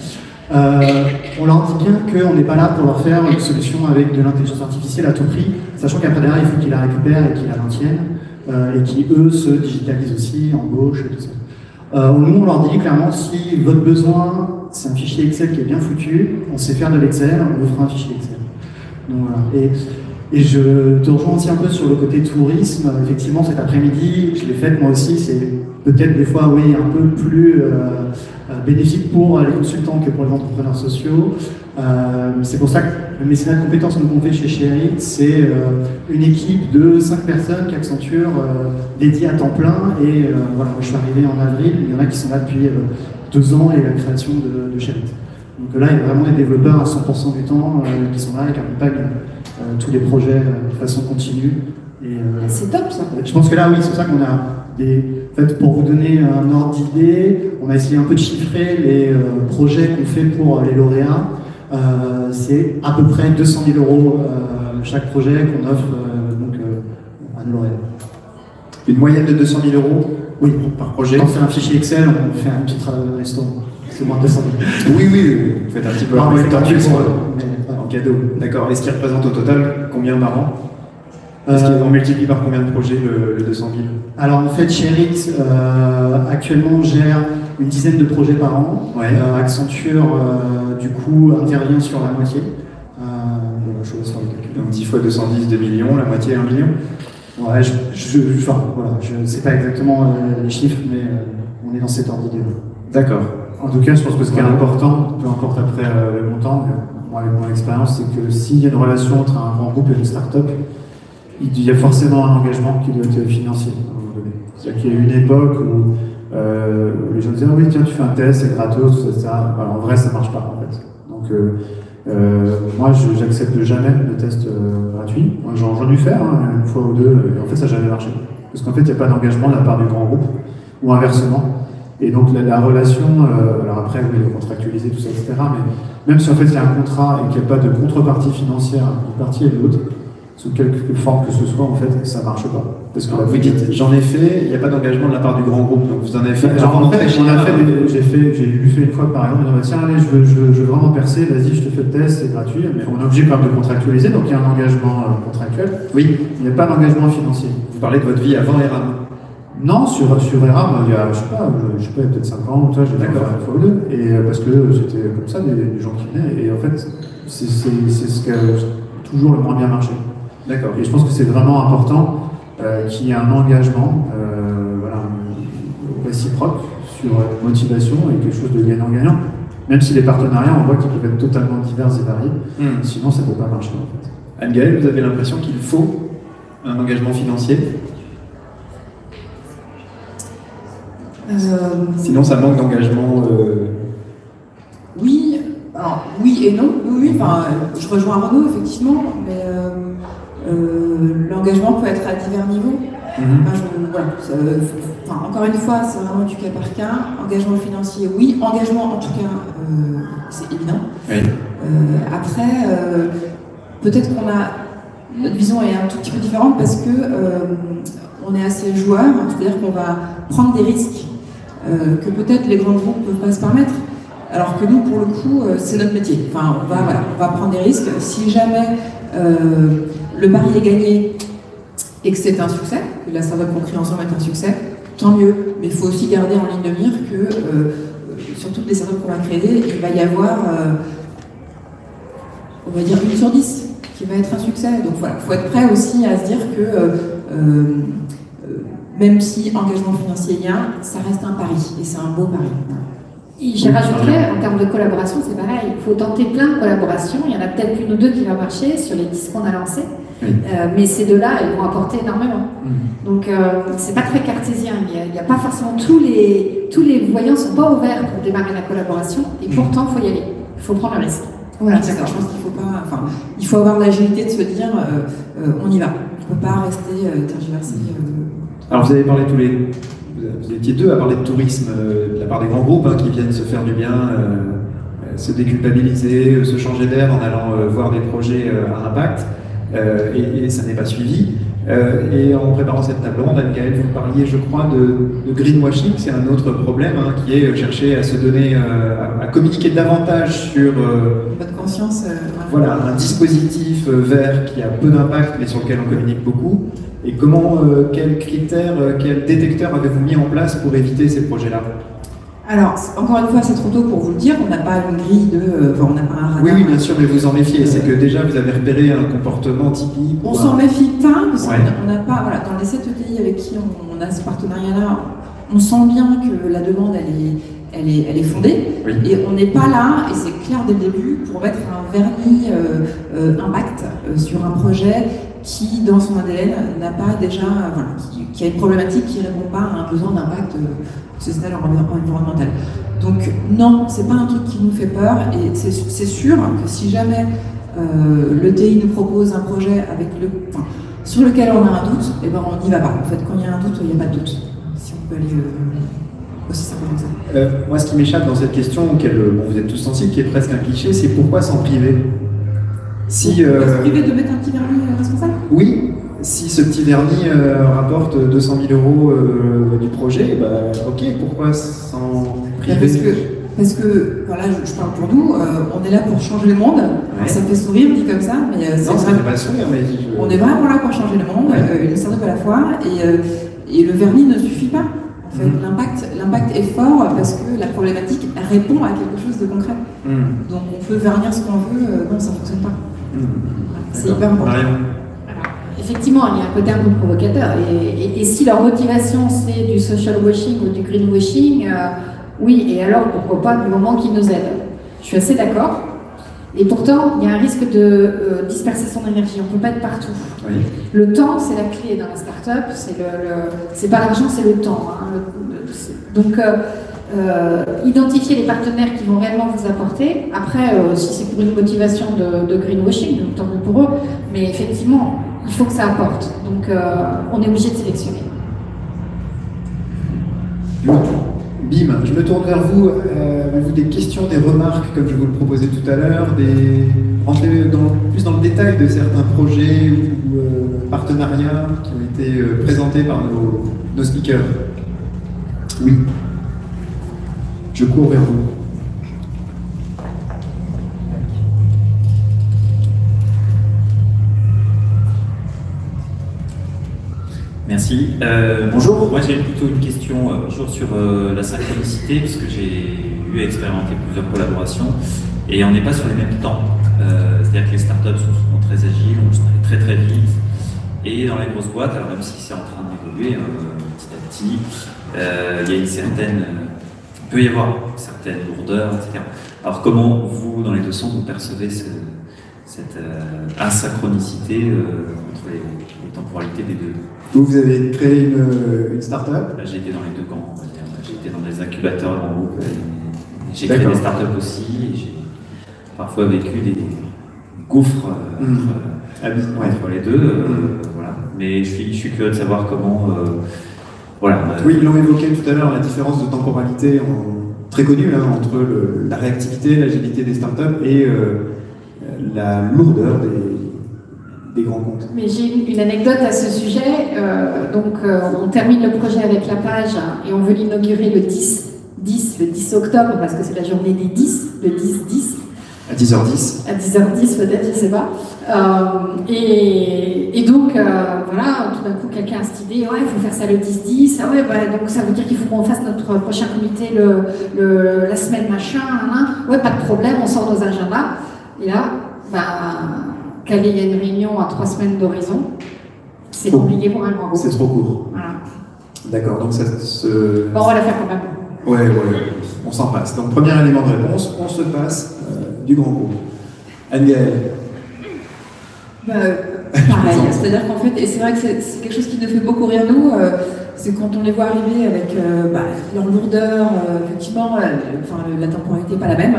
on leur dit bien qu'on n'est pas là pour leur faire une solution avec de l'intelligence artificielle à tout prix, sachant qu'après derrière il faut qu'ils la récupèrent et qu'ils la maintiennent, et qui eux se digitalisent aussi, embauchent et tout ça. Nous on leur dit clairement, si votre besoin c'est un fichier Excel qui est bien foutu, on sait faire de l'Excel, on vous fera un fichier Excel. Donc voilà. Et je te rejoins aussi un peu sur le côté tourisme. Effectivement, cet après-midi, je l'ai fait moi aussi, c'est peut-être des fois, oui, un peu plus bénéfique pour les consultants que pour les entrepreneurs sociaux. C'est pour ça que le mécénat de compétences qu'on fait chez Sherit, c'est une équipe de 5 personnes qu'Accenture dédie à temps plein. Et voilà, moi je suis arrivé en avril, il y en a qui sont là depuis 2 ans et la création de Sherit. Donc là, il y a vraiment des développeurs à 100% du temps qui sont là et qui accompagnent tous les projets de façon continue. C'est top ça. Je pense que là, oui, c'est pour ça qu'on a en fait, pour vous donner un ordre d'idée, on a essayé un peu de chiffrer les projets qu'on fait pour les lauréats. C'est à peu près 200 000 € chaque projet qu'on offre à nos lauréats. Une moyenne de 200 000 €? Oui, par projet. Quand c'est un fichier Excel, on fait un petit restaurant. C'est moins de 200 000. Oui, vous faites un petit peu en cadeau. D'accord. Et ce qui représente au total combien par an? On multiplie par combien de projets le 200 000? Alors en fait, Sherit actuellement gère une dizaine de projets par an. Ouais. Accenture du coup intervient sur la moitié. Je vais sur les calculs. Donc 10 fois 210, 2 millions, la moitié 1 million. Ouais, je ne sais pas exactement les chiffres, mais on est dans cet ordre d'idée. D'accord. En tout cas, je pense que ce qui est important, peu importe après le montant, moi avec mon expérience, c'est que s'il y a une relation entre un grand groupe et une start-up, il y a forcément un engagement qui doit être financier à un moment donné. C'est-à-dire qu'il y a eu une époque où les gens disaient ah oui, tiens, tu fais un test, c'est gratos, tout ça. Alors, en vrai, ça ne marche pas en fait. Donc, moi, je n'accepte jamais le test gratuit. J'en ai fait une fois ou deux, et en fait, ça n'a jamais marché. Parce qu'en fait, il n'y a pas d'engagement de la part du grand groupe, ou inversement. Et donc la relation, alors après, oui, le contractualiser, tout ça, etc. Mais même si en fait il y a un contrat et qu'il n'y a pas de contrepartie financière d'une partie et de l'autre, sous quelque forme que ce soit, en fait, ça ne marche pas. Parce que vous dites, j'en ai fait, il n'y a pas d'engagement de la part du grand groupe, donc vous en avez fait. J'ai lui fait une fois par exemple, tiens, allez, je veux vraiment percer, vas-y, je te fais le test, c'est gratuit, mais on est obligé quand même de contractualiser, donc il y a un engagement contractuel. Oui. Il n'y a pas d'engagement financier. Vous parlez de votre vie avant ERAM? Non, sur ERAM, il y a, je sais pas, il y a peut-être 5 ans, toi, j'ai fait une fois ou deux, et parce que c'était comme ça, des gens qui venaient, et en fait, c'est ce qui a toujours le moins bien marché. D'accord. Et je pense que c'est vraiment important qu'il y ait un engagement réciproque sur motivation et quelque chose de gagnant-gagnant. Même si les partenariats, on voit qu'ils peuvent être totalement divers et variés, sinon ça ne peut pas marcher en fait. Anne-Gaëlle, vous avez l'impression qu'il faut un engagement financier? Sinon ça manque d'engagement. Oui, alors oui et non. Oui, enfin, je rejoins Renaud effectivement, mais l'engagement peut être à divers niveaux. Encore une fois, c'est vraiment du cas par cas. Engagement financier, oui. Engagement, en tout cas, c'est évident. Oui. Après, peut-être qu'on a notre vision est un tout petit peu différente parce que on est assez joueur, c'est-à-dire qu'on va prendre des risques que peut-être les grands groupes ne peuvent pas se permettre. Alors que nous, pour le coup, c'est notre métier. Enfin, on va prendre des risques. Si jamais le pari est gagné et que c'est un succès, que la startup qu'on crée ensemble est un succès, tant mieux. Mais il faut aussi garder en ligne de mire que sur toutes les startups qu'on va créer, il va y avoir, on va dire, 1 sur 10 qui va être un succès. Donc voilà, il faut être prêt aussi à se dire que même si engagement financier il y a, ça reste un pari, et c'est un beau pari. J'y rajouterais, en termes de collaboration, c'est pareil. Il faut tenter plein de collaborations. Il y en a peut-être une ou deux qui vont marcher sur les 10 qu'on a lancés. Mais ces deux-là, ils vont apporter énormément. Donc, c'est pas très cartésien. Il n'y a pas forcément tous les voyants ne sont pas ouverts pour démarrer la collaboration. Et pourtant, il faut y aller. Il faut prendre le risque. Voilà, c'est ça. Je pense qu'il faut pas. Enfin, il faut avoir l'agilité de se dire, on y va. On ne peut pas rester tergiversé. Alors, vous avez parlé tous les. Vous étiez deux à parler de tourisme de la part des grands groupes qui viennent se faire du bien, se déculpabiliser, se changer d'air en allant voir des projets à impact, et ça n'est pas suivi. Et en préparant cette table ronde, Anne-Gaëlle, vous parliez, je crois, de greenwashing. C'est un autre problème qui est chercher à se donner, à communiquer davantage sur votre conscience. Voilà, un dispositif vert qui a peu d'impact mais sur lequel on communique beaucoup. Et comment, quels critères, quels détecteurs avez-vous mis en place pour éviter ces projets-là? Alors, encore une fois, c'est trop tôt pour vous le dire. On n'a pas une grille de. On n'a pas un radar. Oui, bien sûr, mais vous en méfiez. C'est que déjà, vous avez repéré un comportement typique. On s'en méfie pas, parce qu'on n'a pas. Voilà, dans les 7 ETI avec qui on a ce partenariat-là, on sent bien que la demande, elle est fondée. Oui. Et on n'est pas là, et c'est clair dès le début, pour mettre un vernis impact sur un projet qui, dans son ADN, n'a pas déjà, qui a une problématique qui ne répond pas à un besoin d'impact sociétal ou environnemental. Donc non, c'est pas un truc qui nous fait peur, et c'est sûr que si jamais l'ETI nous propose un projet sur lequel on a un doute, eh ben on n'y va pas. En fait, quand il y a un doute, il n'y a pas de doute. Si on peut aller aussi simplement ça. Moi, ce qui m'échappe dans cette question, auquel vous êtes tous sensibles, qui est presque un cliché, c'est pourquoi s'en priver? Si, se priver de mettre un petit vernis responsable? Oui, si ce petit vernis rapporte 200 000 € du projet, ok, pourquoi s'en priver? Parce que voilà, je parle pour nous, on est là pour changer le monde. Alors, ça fait sourire, dit comme ça, mais non, ça ne fait pas sourire, mais on est vraiment là pour changer le monde, une startup à la fois, et le vernis ne suffit pas. En fait, l'impact est fort parce que la problématique répond à quelque chose de concret. Donc on peut vernir ce qu'on veut, non, ça ne fonctionne pas. C'est hyper important. Effectivement, il y a un côté un peu provocateur. Et si leur motivation c'est du social washing ou du greenwashing, oui, et alors pourquoi pas du moment qu'ils nous aident. Je suis assez d'accord. Et pourtant, il y a un risque de disperser son énergie. On ne peut pas être partout. Oui. Le temps, c'est la clé dans la start-up. C'est pas l'argent, c'est le temps. Donc, identifier les partenaires qui vont réellement vous apporter. Après, si c'est pour une motivation de greenwashing, tant mieux pour eux. Mais effectivement, il faut que ça apporte. Donc, on est obligé de sélectionner. Bim, je me tourne vers vous. Avez-vous des questions, des remarques, comme je vous le proposais tout à l'heure, rentrer plus dans le détail de certains projets ou partenariats qui ont été présentés par nos speakers? Oui. Je cours vers vous. Merci. Bonjour, moi j'ai plutôt une question toujours sur la synchronicité, parce que j'ai eu à expérimenter plusieurs collaborations et on n'est pas sur les mêmes temps. C'est-à-dire que les startups sont souvent très agiles, on se travaille très très vite. Et dans les grosses boîtes, alors même si c'est en train d'évoluer petit à petit, il y a une certaine peut y avoir certaines lourdeurs, etc. Alors comment vous, dans les deux sens, vous percevez cette asynchronicité entre les temporalités des deux? Vous avez créé une start-up? J'ai été dans les deux camps, on va dire. J'ai été dans des incubateurs en groupe, j'ai créé des start-up aussi, et j'ai parfois vécu des gouffres entre les deux. Voilà. Mais je suis curieux de savoir comment... Oui, ils l'ont évoqué tout à l'heure, la différence de temporalité très connue entre la réactivité, l'agilité des startups et la lourdeur des grands comptes. Mais j'ai une anecdote à ce sujet. On termine le projet avec la page et on veut l'inaugurer le 10 octobre, parce que c'est la journée des 10, le 10-10. À 10h10. À 10h10 peut-être, je ne sais pas. Et donc, voilà, tout d'un coup, quelqu'un a cette idée, ouais, il faut faire ça le 10-10. Ah ouais, donc ça veut dire qu'il faut qu'on fasse notre prochain comité la semaine machin. Ouais, pas de problème, on sort nos agendas. Et là, Calais, il y a une réunion à 3 semaines d'horizon. C'est compliqué pour un grand groupe. C'est trop court. Voilà. D'accord, donc ça se... Bon, on va la faire quand même. Ouais, on s'en passe. Donc, premier élément de réponse, on se passe du grand groupe. Anne-Gaëlle. Pareil, c'est-à-dire qu'en fait, et c'est vrai que c'est quelque chose qui nous fait beaucoup rire, nous, c'est quand on les voit arriver avec leur lourdeur, effectivement, la temporalité n'est pas la même.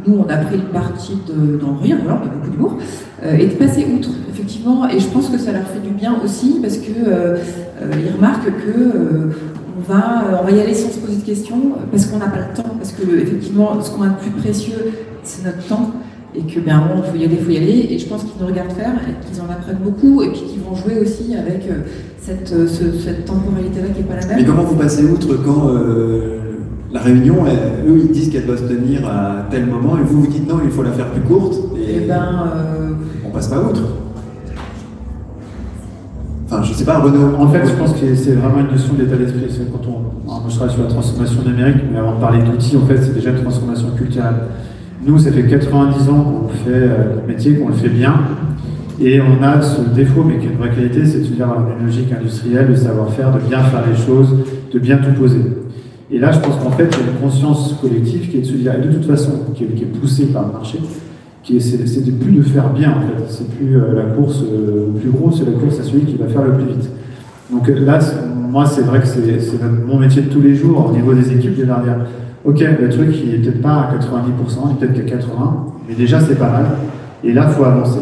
Nous, on a pris le parti d'en rire, voilà, on a beaucoup d'humour, et de passer outre, effectivement, et je pense que ça leur fait du bien aussi, parce que ils remarquent que on va y aller sans se poser de questions, parce qu'on n'a pas le temps, parce que effectivement, ce qu'on a de plus précieux, c'est notre temps, et que bien bon, faut y aller, et je pense qu'ils nous regardent faire, et qu'ils en apprennent beaucoup, et puis qu'ils vont jouer aussi avec cette temporalité-là qui n'est pas la même. Mais comment vous passez outre quand la réunion, eux, ils disent qu'elle doit se tenir à tel moment, et vous dites non, il faut la faire plus courte, et on passe pas outre. Enfin, je sais pas, Renaud. En fait, je pense que c'est vraiment une notion d'état d'esprit. Moi, je travaille sur la transformation numérique, mais avant de parler d'outils, en fait, c'est déjà une transformation culturelle. Nous, ça fait 90 ans qu'on fait notre métier, qu'on le fait bien, et on a ce défaut, mais qui est une vraie qualité, c'est de se dire une logique industrielle, de savoir-faire, de bien faire les choses, de bien tout poser. Et là, je pense qu'en fait, il y a une conscience collective qui est de se dire, et de toute façon, qui est poussée par le marché, c'est plus de faire bien, en fait. C'est plus la course au plus gros, c'est la course à celui qui va faire le plus vite. Donc là, moi, c'est vrai que c'est mon métier de tous les jours, au niveau des équipes, de leur dire, ok, le truc, il n'est peut-être pas à 90%, il est peut-être qu'à 80%, mais déjà, c'est pas mal. Et là, il faut avancer.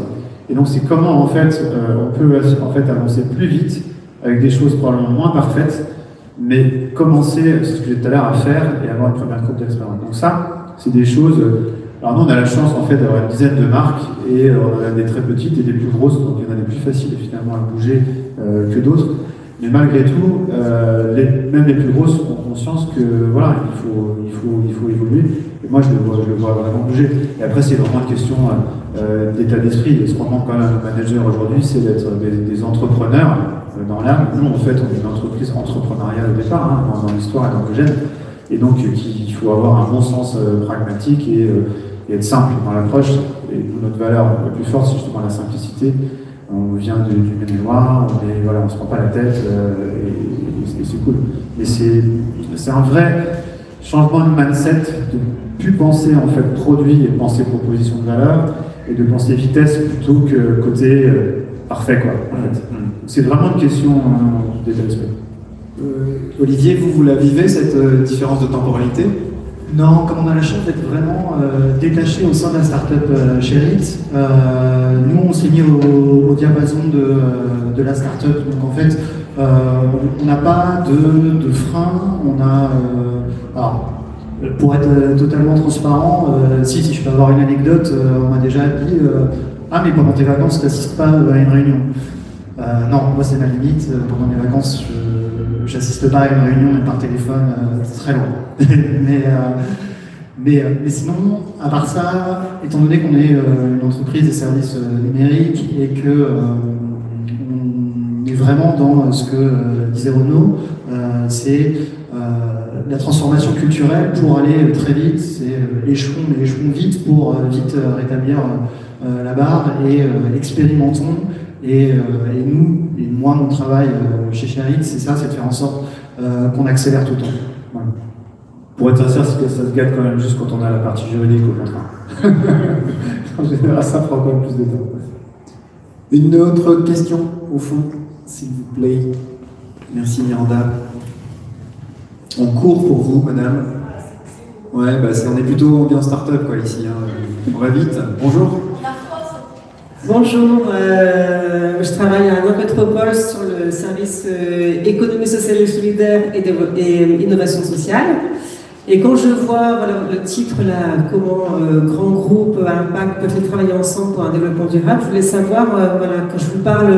Et donc, c'est comment, en fait, on peut avancer plus vite, avec des choses probablement moins parfaites, mais commencer, c'est ce que j'ai dit tout à l'heure, à faire et avoir une première courbe d'expérience. Donc ça, c'est des choses... Alors nous, on a la chance, en fait, d'avoir une dizaine de marques, et on en a des très petites et des plus grosses, donc il y en a des plus faciles, finalement, à bouger que d'autres. Mais malgré tout, même les plus grosses ont conscience que, voilà, il faut évoluer. Et moi, je le vois vraiment bouger. Et après, c'est vraiment une question d'état d'esprit. Et ce qu'on demande quand même à nos managers aujourd'hui, c'est d'être des entrepreneurs dans l'âme. Nous, en fait, on est une entreprise entrepreneuriale au départ, dans l'histoire et dans le gène. Et donc, il faut avoir un bon sens pragmatique et être simple dans l'approche. Et nous, notre valeur la plus forte, c'est justement la simplicité. On vient du Maine-et-Loire, on ne se prend pas la tête, et c'est cool. Mais c'est un vrai changement de mindset, de ne plus penser en fait produit et de penser proposition de valeur, et de penser vitesse plutôt que côté parfait, quoi. En fait. C'est vraiment une question d'état d'esprit. Olivier, vous la vivez, cette différence de temporalité? Non, comme on a la chance d'être vraiment détaché au sein de la startup Sherit, nous on s'est mis au diapason de la startup. Donc en fait, on n'a pas de frein. Alors, pour être totalement transparent, si je peux avoir une anecdote, on m'a déjà dit ah mais pendant tes vacances, tu n'assistes pas à une réunion. Non, moi c'est ma limite. Pendant mes vacances, j'assiste pas à une réunion, mais par téléphone, c'est très loin. mais sinon, à part ça, étant donné qu'on est une entreprise des services numériques et que on est vraiment dans ce que disait Renaud, c'est la transformation culturelle pour aller très vite, c'est échelon vite pour vite rétablir la barre et expérimentons. Et nous, et moi, mon travail chez Sherit, c'est ça, c'est de faire en sorte qu'on accélère tout le temps. Voilà. Pour être sincère, ça se gâte quand même juste quand on a la partie juridique au contraire. En général, ça prend quand même plus de temps. Une autre question, au fond, s'il vous plaît. Merci Miranda. On court pour vous, madame. Ouais, bah on est plutôt ambiance start-up quoi ici. Hein. On va vite. Bonjour. Bonjour, je travaille à Nord-Métropole sur le service économie sociale et solidaire et innovation sociale. Et quand je vois voilà, le titre là, comment grands groupes à impact peuvent travailler ensemble pour un développement durable, je voulais savoir, voilà, quand je vous parle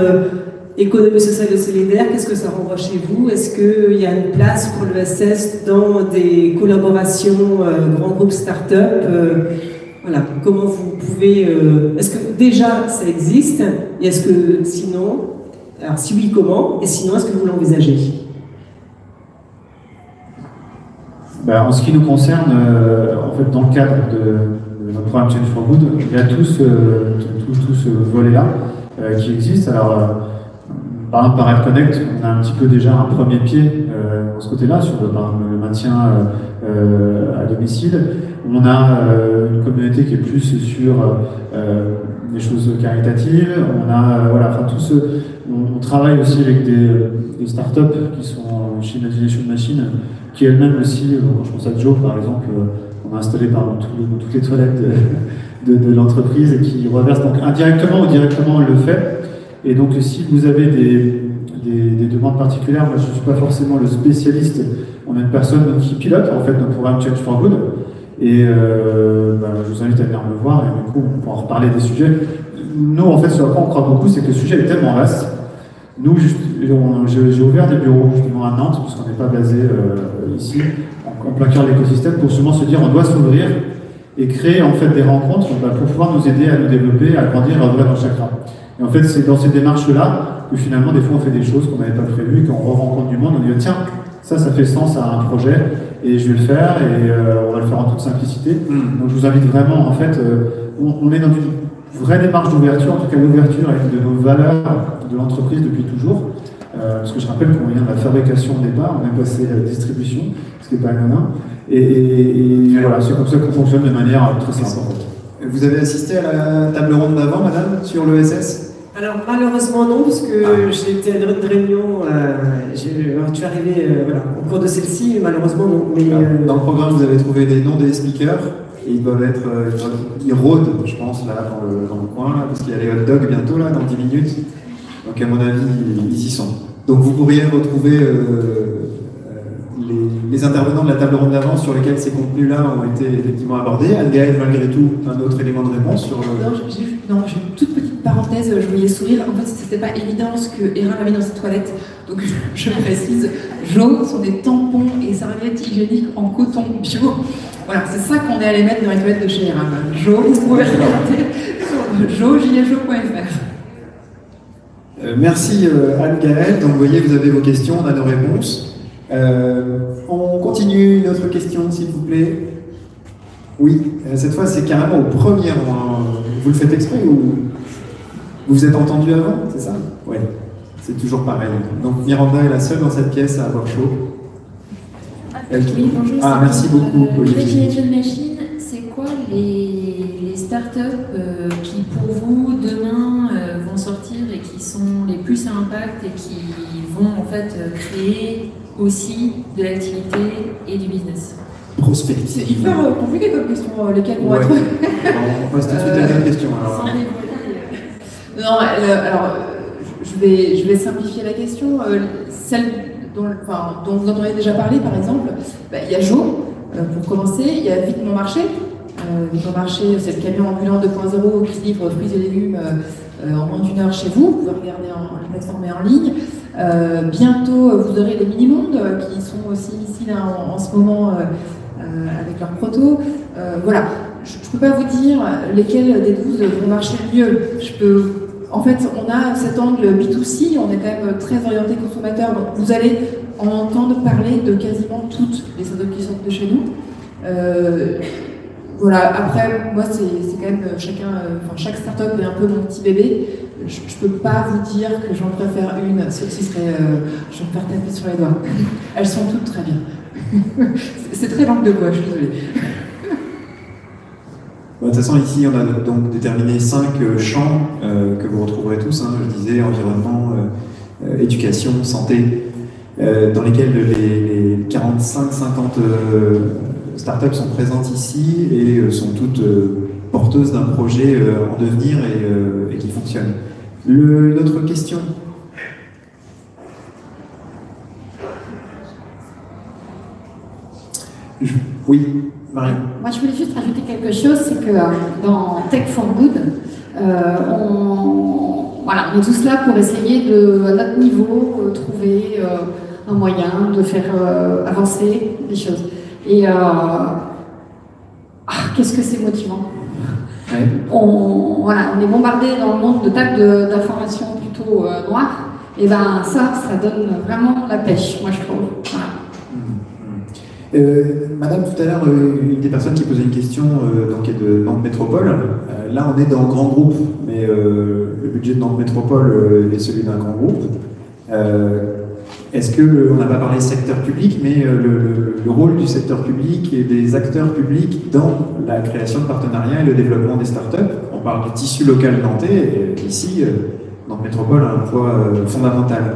économie sociale et solidaire, qu'est-ce que ça renvoie chez vous? Est-ce qu'il y a une place pour l'ESS dans des collaborations grands groupes start-up? Voilà, comment vous pouvez... est-ce que déjà ça existe? Et est-ce que sinon... Alors si oui, comment? Et sinon, est-ce que vous l'envisagez? En ce qui nous concerne, en fait, dans le cadre de notre programme Change for Good, il y a tout ce volet-là qui existe. Alors, par exemple, par Red Connect, on a un petit peu déjà un premier pied de ce côté-là, sur le maintien à domicile. On a une communauté qui est plus sur des choses caritatives. On a, voilà, enfin, on travaille aussi avec des startups qui sont chez Imagination Machine, qui elles-mêmes aussi, quand je pense à Joe par exemple, on a installé dans toutes les toilettes de l'entreprise et qui reverse donc indirectement ou directement le fait. Et donc si vous avez des demandes particulières, moi je ne suis pas forcément le spécialiste, on a une personne qui pilote en fait notre programme Change for Good. Et je vous invite à venir me voir et du coup on pourra reparler des sujets. Nous en fait ce à quoi on croit beaucoup, c'est que le sujet est tellement vaste. Nous, j'ai ouvert des bureaux justement à Nantes, puisqu'on n'est pas basé ici, en plein cœur de l'écosystème, pour justement se dire on doit s'ouvrir et créer en fait des rencontres pour pouvoir nous aider à nous développer, à grandir, à ouvrir nos chakras. Et en fait c'est dans cette démarche-là que finalement des fois on fait des choses qu'on n'avait pas prévues, et qu'on rencontre du monde, on dit tiens, ça fait sens à un projet, et je vais le faire, et on va le faire en toute simplicité. Donc je vous invite vraiment, en fait, on est dans une vraie démarche d'ouverture, en tout cas l'ouverture est de nos valeurs de l'entreprise depuis toujours. Parce que je rappelle qu'on vient de la fabrication au départ, on est passé à la distribution, ce qui n'est pas anodin. Et voilà, c'est comme ça qu'on fonctionne de manière très simple. Vous avez assisté à la table ronde d'avant, madame, sur l'ESS? Alors malheureusement non, parce que j'ai été à une réunion, je suis arrivé au cours de celle-ci, mais malheureusement non. Mais, dans le programme, vous avez trouvé les noms des speakers, et ils doivent être, ils rôdent, je pense, là, dans le coin, là, parce qu'il y a les hot dogs bientôt, là, dans 10 minutes. Donc à mon avis, ils y sont. Donc vous pourriez retrouver les intervenants de la table ronde d'avant sur lesquels ces contenus-là ont été effectivement abordés. Anne-Gaëlle, malgré tout, un autre élément de réponse sur... Non, j'ai une toute petite parenthèse, je voulais sourire. En fait, c'était pas évident ce que Erin avait dans ses toilettes. Donc je précise, Jo sont des tampons et serviettes hygiéniques en coton bio. Voilà, c'est ça qu'on est allé mettre dans les toilettes de chez Erin. Jo, vous pouvez regarder sur jo.fr. Merci Anne-Gaëlle. Donc vous voyez, vous avez vos questions, on a nos réponses. On continue, une autre question s'il vous plaît. Oui, cette fois c'est carrément au premier rang. Vous le faites exprès ou vous vous êtes entendu avant, c'est ça? Oui, c'est toujours pareil. Donc Miranda est la seule dans cette pièce à avoir chaud. Oui, bonjour. Merci beaucoup, Olivier. Imagination Machine, c'est quoi les startups qui, pour vous, demain, vont sortir et qui sont les plus à impact et qui vont en fait créer aussi de l'activité et du business? Prospective. C'est hyper compliqué comme question, lesquelles vont être. On passe tout de suite à la deuxième question. Alors. Non, alors je vais simplifier la question. Celle dont vous entendez déjà parler, par exemple, il y a Jo, pour commencer, il y a Vite Mon Marché. Vite Mon Marché, c'est le camion ambulant 2.0 qui livre fruits et légumes en moins d'une heure chez vous. Vous pouvez regarder la plateforme en ligne. Bientôt, vous aurez les mini-mondes qui sont aussi ici là, en ce moment avec leur proto. Voilà, je ne peux pas vous dire lesquels des 12 vont marcher mieux. En fait, on a cet angle B2C, on est quand même très orienté consommateur, donc vous allez entendre parler de quasiment toutes les startups qui sortent de chez nous. Voilà, après, moi, c'est quand même chaque startup est un peu mon petit bébé. Je ne peux pas vous dire que j'en préfère une, ce serait, je vais me faire taper sur les doigts. Elles sont toutes très bien. C'est très langue de bois, je suis désolée. De toute façon, ici, on a donc déterminé 5 champs que vous retrouverez tous. Hein, je disais, environnement, éducation, santé, dans lesquels les 45-50 startups sont présentes ici et sont toutes porteuses d'un projet en devenir et qui fonctionne. Une autre question? Oui, Marion. Moi, je voulais juste rajouter quelque chose, c'est que dans Tech for Good, on est tous là pour essayer de, à notre niveau, trouver un moyen de faire avancer les choses. Et qu'est-ce que c'est motivant. Ouais. On est bombardé dans le monde de tas d'informations plutôt noires. Et ben ça donne vraiment la pêche, moi je trouve. Voilà. Madame, tout à l'heure, une des personnes qui posait une question donc est de Nantes Métropole. Là, on est dans grand groupe, mais le budget de Nantes Métropole est celui d'un grand groupe. Est-ce que, on n'a pas parlé secteur public, mais le rôle du secteur public et des acteurs publics dans la création de partenariats et le développement des startups? On parle du tissu local nantais, et ici, Nantes Métropole a un poids fondamental.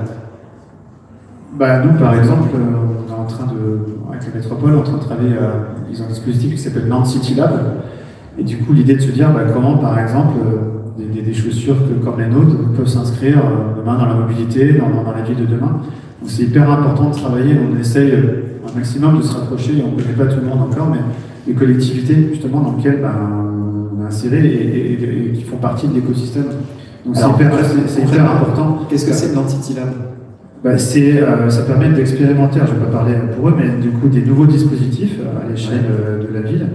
Nous, par exemple, on est en train avec la métropole, on est en train de travailler, ils ont un dispositif qui s'appelle Nantes City Lab. Et du coup, l'idée de se dire comment, par exemple, des chaussures comme les nôtres peuvent s'inscrire demain dans la mobilité, dans la vie de demain. Donc c'est hyper important de travailler. On essaye un maximum de se rapprocher, on ne connaît pas tout le monde encore, mais les collectivités, justement, dans lesquelles on est inséré et qui font partie de l'écosystème. Donc c'est hyper important. Qu'est-ce que c'est Nantes City Lab? Ça permet d'expérimenter, je ne vais pas parler pour eux, mais du coup des nouveaux dispositifs à l'échelle de la ville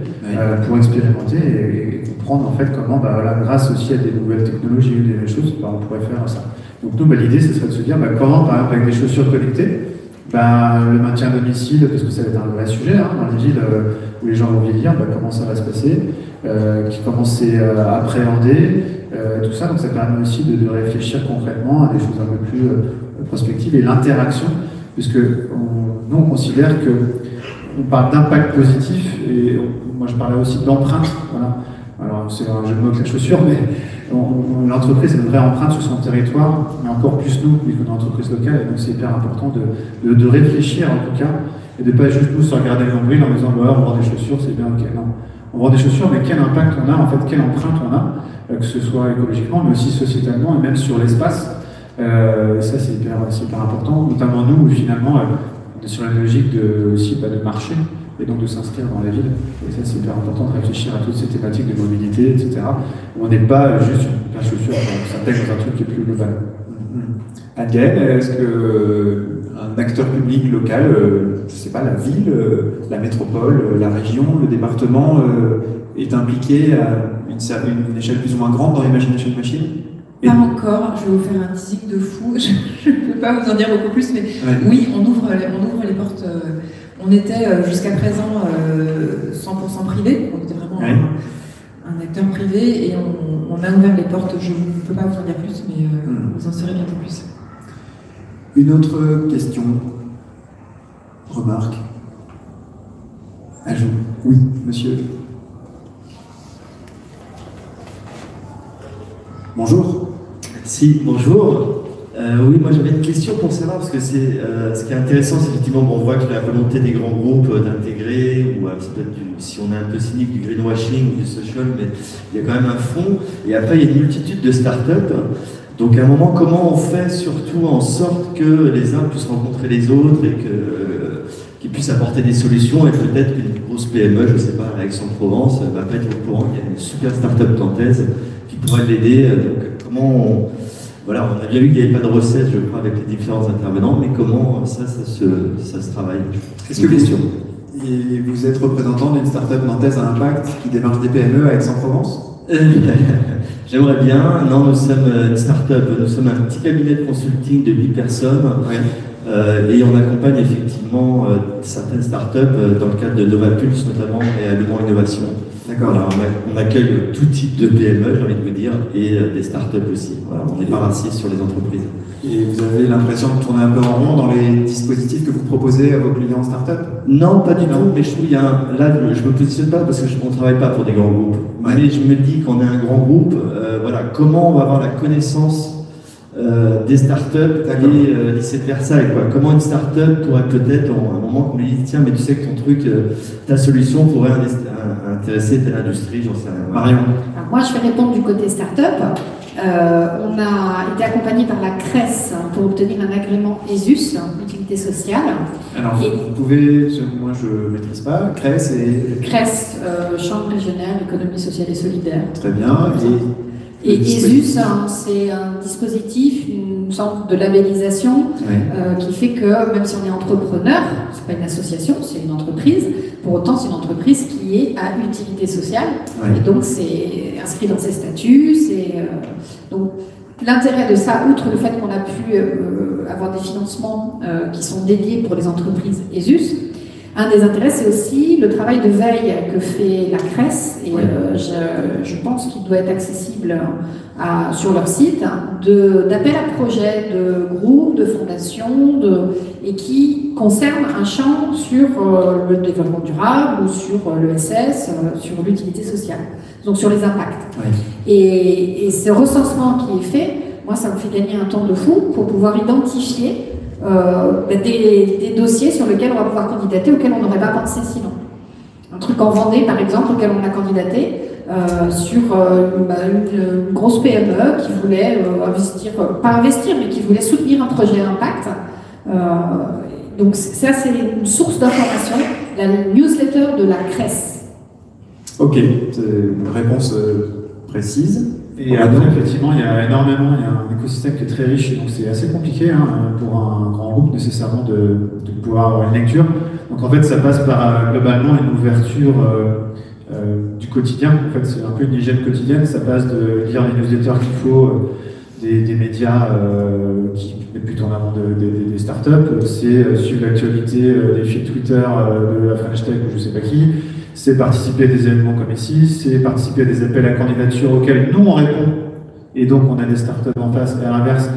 pour expérimenter et comprendre en fait comment, grâce aussi à des nouvelles technologies ou des choses, on pourrait faire ça. Donc nous, l'idée, ce serait de se dire comment, par exemple, avec des chaussures connectées, le maintien à domicile, parce que ça va être un vrai sujet dans les villes où les gens vont vieillir, comment ça va se passer, comment c'est appréhendé, tout ça. Donc ça permet aussi de réfléchir concrètement à des choses un peu plus prospective et l'interaction, puisque nous on considère qu'on parle d'impact positif et moi je parlais aussi d'empreinte. Voilà. Alors c'est un jeu de mots avec la chaussure, mais l'entreprise a une vraie empreinte sur son territoire, mais encore plus nous, vu qu'on est une entreprise locale, et donc c'est hyper important de réfléchir en tout cas, et de ne pas juste nous se regarder le nombril en disant on va voir des chaussures, c'est bien, ok, non. On va voir des chaussures, mais quel impact on a, en fait, quelle empreinte on a, que ce soit écologiquement, mais aussi sociétalement, et même sur l'espace. Ça c'est hyper important, notamment nous où finalement on est sur la logique aussi de marché et donc de s'inscrire dans la ville. Et ça c'est hyper important de réfléchir à toutes ces thématiques de mobilité, etc. Où on n'est pas juste une paire de chaussures, on s'intègre dans un truc qui est plus global. Anne-Gaëlle, est-ce qu'un acteur public local, je ne sais pas, la ville, la métropole, la région, le département est impliqué à une échelle plus ou moins grande dans l'Imagination Machine? Pas encore, je vais vous faire un teasing de fou, je ne peux pas vous en dire beaucoup plus, mais oui, on ouvre les portes. On était jusqu'à présent 100% privé, on était vraiment un acteur privé et on a ouvert les portes, je ne peux pas vous en dire plus, mais vous en saurez bientôt plus. Une autre question, remarque, ajout? Oui, monsieur. Bonjour. Si, bonjour. Oui, moi j'avais une question pour savoir, parce que ce qui est intéressant, c'est effectivement, on voit que la volonté des grands groupes d'intégrer, ou peut-être si on est un peu cynique, du greenwashing ou du social, mais il y a quand même un fond, et après il y a une multitude de startups. Donc à un moment, comment on fait surtout en sorte que les uns puissent rencontrer les autres et qu'ils puissent apporter des solutions, et peut-être qu'une grosse PME, je ne sais pas, à Aix-en-Provence, va pas être au courant, il y a une super startup nantaise qui pourrait l'aider. Donc comment on a bien vu qu'il n'y avait pas de recette, je crois, avec les différents intervenants, mais comment ça se travaille? Est-ce que vous êtes représentant d'une start-up nantaise à impact qui démarche des PME à Aix-en-Provence? J'aimerais bien. Non, nous sommes une start-up, nous sommes un petit cabinet de consulting de 8 personnes. Et on accompagne effectivement certaines startups dans le cadre de Novapulse notamment et Allemand Innovation. D'accord. Voilà, on accueille tout type de PME, j'ai envie de vous dire, et des startups aussi. Voilà, on n'est pas raciste sur les entreprises. Et vous avez l'impression de tourner un peu en rond dans les dispositifs que vous proposez à vos clients startups? Non, pas du tout, mais je trouve là, je me positionne pas parce que on ne travaille pas pour des grands groupes. Ouais. Mais je me dis qu'on est un grand groupe, voilà, comment on va avoir la connaissance des startups et lycée de Versailles, quoi. Comment une startup pourrait peut-être, à un moment qu'on lui dit, tiens, mais tu sais que ton truc, ta solution pourrait intéresser telle industrie, j'en sais rien. Marion. Alors moi, je vais répondre du côté startup. On a été accompagné par la CRES pour obtenir un agrément ESUS, utilité sociale. Alors, vous pouvez, moi je ne maîtrise pas, CRES et... CRES, Chambre régionale, économie sociale et solidaire. Très bien. Et ESUS, c'est un dispositif, une sorte de labellisation qui fait que même si on est entrepreneur, c'est pas une association, c'est une entreprise, pour autant c'est une entreprise qui est à utilité sociale, et donc c'est inscrit dans ses statuts. Donc l'intérêt de ça, outre le fait qu'on a pu avoir des financements qui sont dédiés pour les entreprises ESUS, un des intérêts, c'est aussi le travail de veille que fait la CRES, et je pense qu'il doit être accessible sur leur site, d'appels à projets, de groupes, de fondations, et qui concerne un champ sur le développement durable ou sur l'ESS, sur l'utilité sociale, donc sur les impacts. Et ce recensement qui est fait, moi, ça me fait gagner un temps de fou pour pouvoir identifier des dossiers sur lesquels on va pouvoir candidater, auxquels on n'aurait pas pensé sinon. Un truc en Vendée, par exemple, auquel on a candidaté, sur une grosse PME qui voulait pas investir, mais qui voulait soutenir un projet impact. Donc ça, c'est une source d'information, la newsletter de la CRES. Ok, c'est une réponse précise. Et après, effectivement, il y a un écosystème qui est très riche, et donc c'est assez compliqué pour un grand groupe nécessairement de pouvoir avoir une lecture. Donc en fait, ça passe par globalement une ouverture du quotidien. En fait, c'est un peu une hygiène quotidienne. Ça passe de lire les newsletters qu'il faut, des médias qui mettent plutôt en avant des startups. C'est suivre l'actualité des fils Twitter de la French Tech ou je sais pas qui. C'est participer à des événements comme ici, c'est participer à des appels à candidature auxquels nous on répond, et donc on a des startups en face. Et à l'inverse,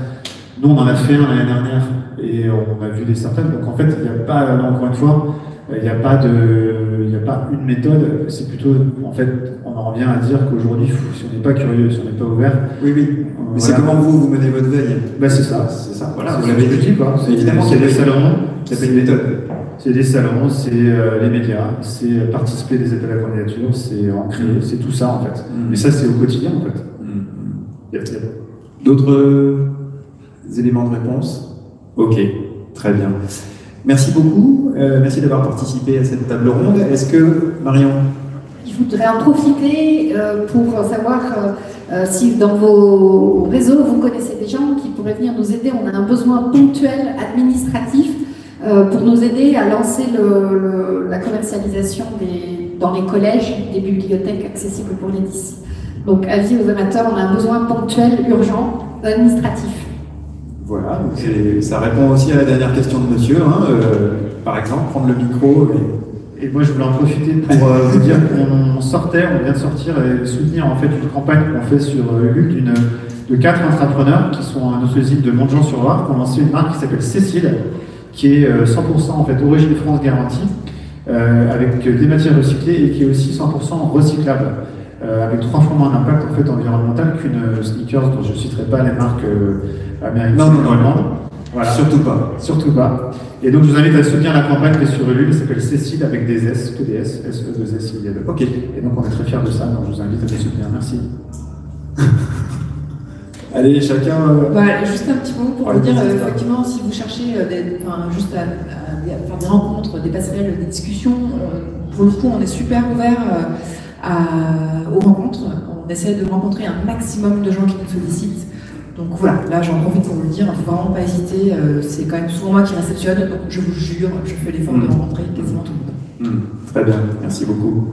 nous on en a fait un l'année dernière et on a vu des startups. Donc en fait, il n'y a pas, encore une fois, il n'y a pas une méthode. C'est plutôt, en fait, on en revient à dire qu'aujourd'hui, si on n'est pas curieux, si on n'est pas ouvert. Oui. Mais c'est comment vous menez votre veille. C'est ça. Voilà, vous l'avez dit, quoi. Évidemment, c'est des salons. Il n'y a pas une méthode. C'est des salons, c'est les médias, c'est participer à des appels à candidature, c'est en créer, c'est tout ça en fait. Mais ça, c'est au quotidien en fait. D'autres éléments de réponse? Ok, très bien. Merci beaucoup. Merci d'avoir participé à cette table ronde. Est-ce que, Marion? Je voudrais en profiter pour savoir si dans vos réseaux, vous connaissez des gens qui pourraient venir nous aider. On a un besoin ponctuel administratif pour nous aider à lancer la commercialisation dans les collèges des bibliothèques accessibles pour les 10. Donc, avis aux amateurs, on a un besoin ponctuel, urgent, administratif. Voilà, et ça répond aussi à la dernière question de monsieur, par exemple, prendre le micro. Et moi, je voulais en profiter pour vous dire qu'on vient de sortir et soutenir en fait une campagne qu'on fait sur Ulule de 4 entrepreneurs qui sont à notre usine de Montjean-sur-Loire, qui ont lancé une marque qui s'appelle Cécile, qui est 100% en fait origine France garantie, avec des matières recyclées et qui est aussi 100% recyclable, avec 3 fois moins d'impact en fait environnemental qu'une sneakers dont je ne citerai pas les marques américaines. Non. Voilà. Surtout pas. Et donc je vous invite à soutenir la campagne qui est sur Ulule, qui s'appelle Cécile avec des S, que des S, S-E-2-S, il y a deux. Ok. Et donc on est très fiers de ça, donc je vous invite à les soutenir. Merci. Allez, chacun. Juste un petit mot pour vous dire, effectivement, si vous cherchez juste à faire des rencontres, des passerelles, des discussions, pour le coup, on est super ouvert aux rencontres. On essaie de rencontrer un maximum de gens qui nous sollicitent. Donc voilà, là j'en profite pour vous le dire, il ne faut vraiment pas hésiter. C'est quand même souvent moi qui réceptionne, donc je vous jure, je fais l'effort de rencontrer quasiment tout le monde. Très bien, merci beaucoup.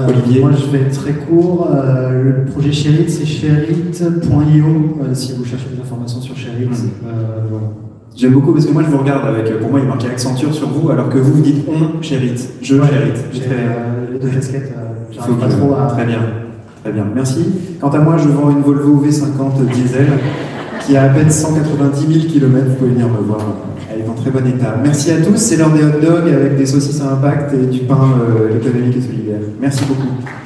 Olivier. Moi je vais être très court. Le projet Sherit, c'est sherit.io si vous cherchez des informations sur Sherit. Voilà. J'aime beaucoup parce que moi je vous regarde avec, pour moi il marquait Accenture sur vous, alors que vous dites on Sherit, je Sherit. Les deux casquettes, j'arrive pas trop à. Très bien, merci. Quant à moi, je vends une Volvo V50 diesel qui a à peine 190 000 km. Vous pouvez venir me voir. Elle est en très bon état. Merci à tous. C'est l'heure des hot dogs avec des saucisses à impact et du pain économique et solidaire. Merci beaucoup.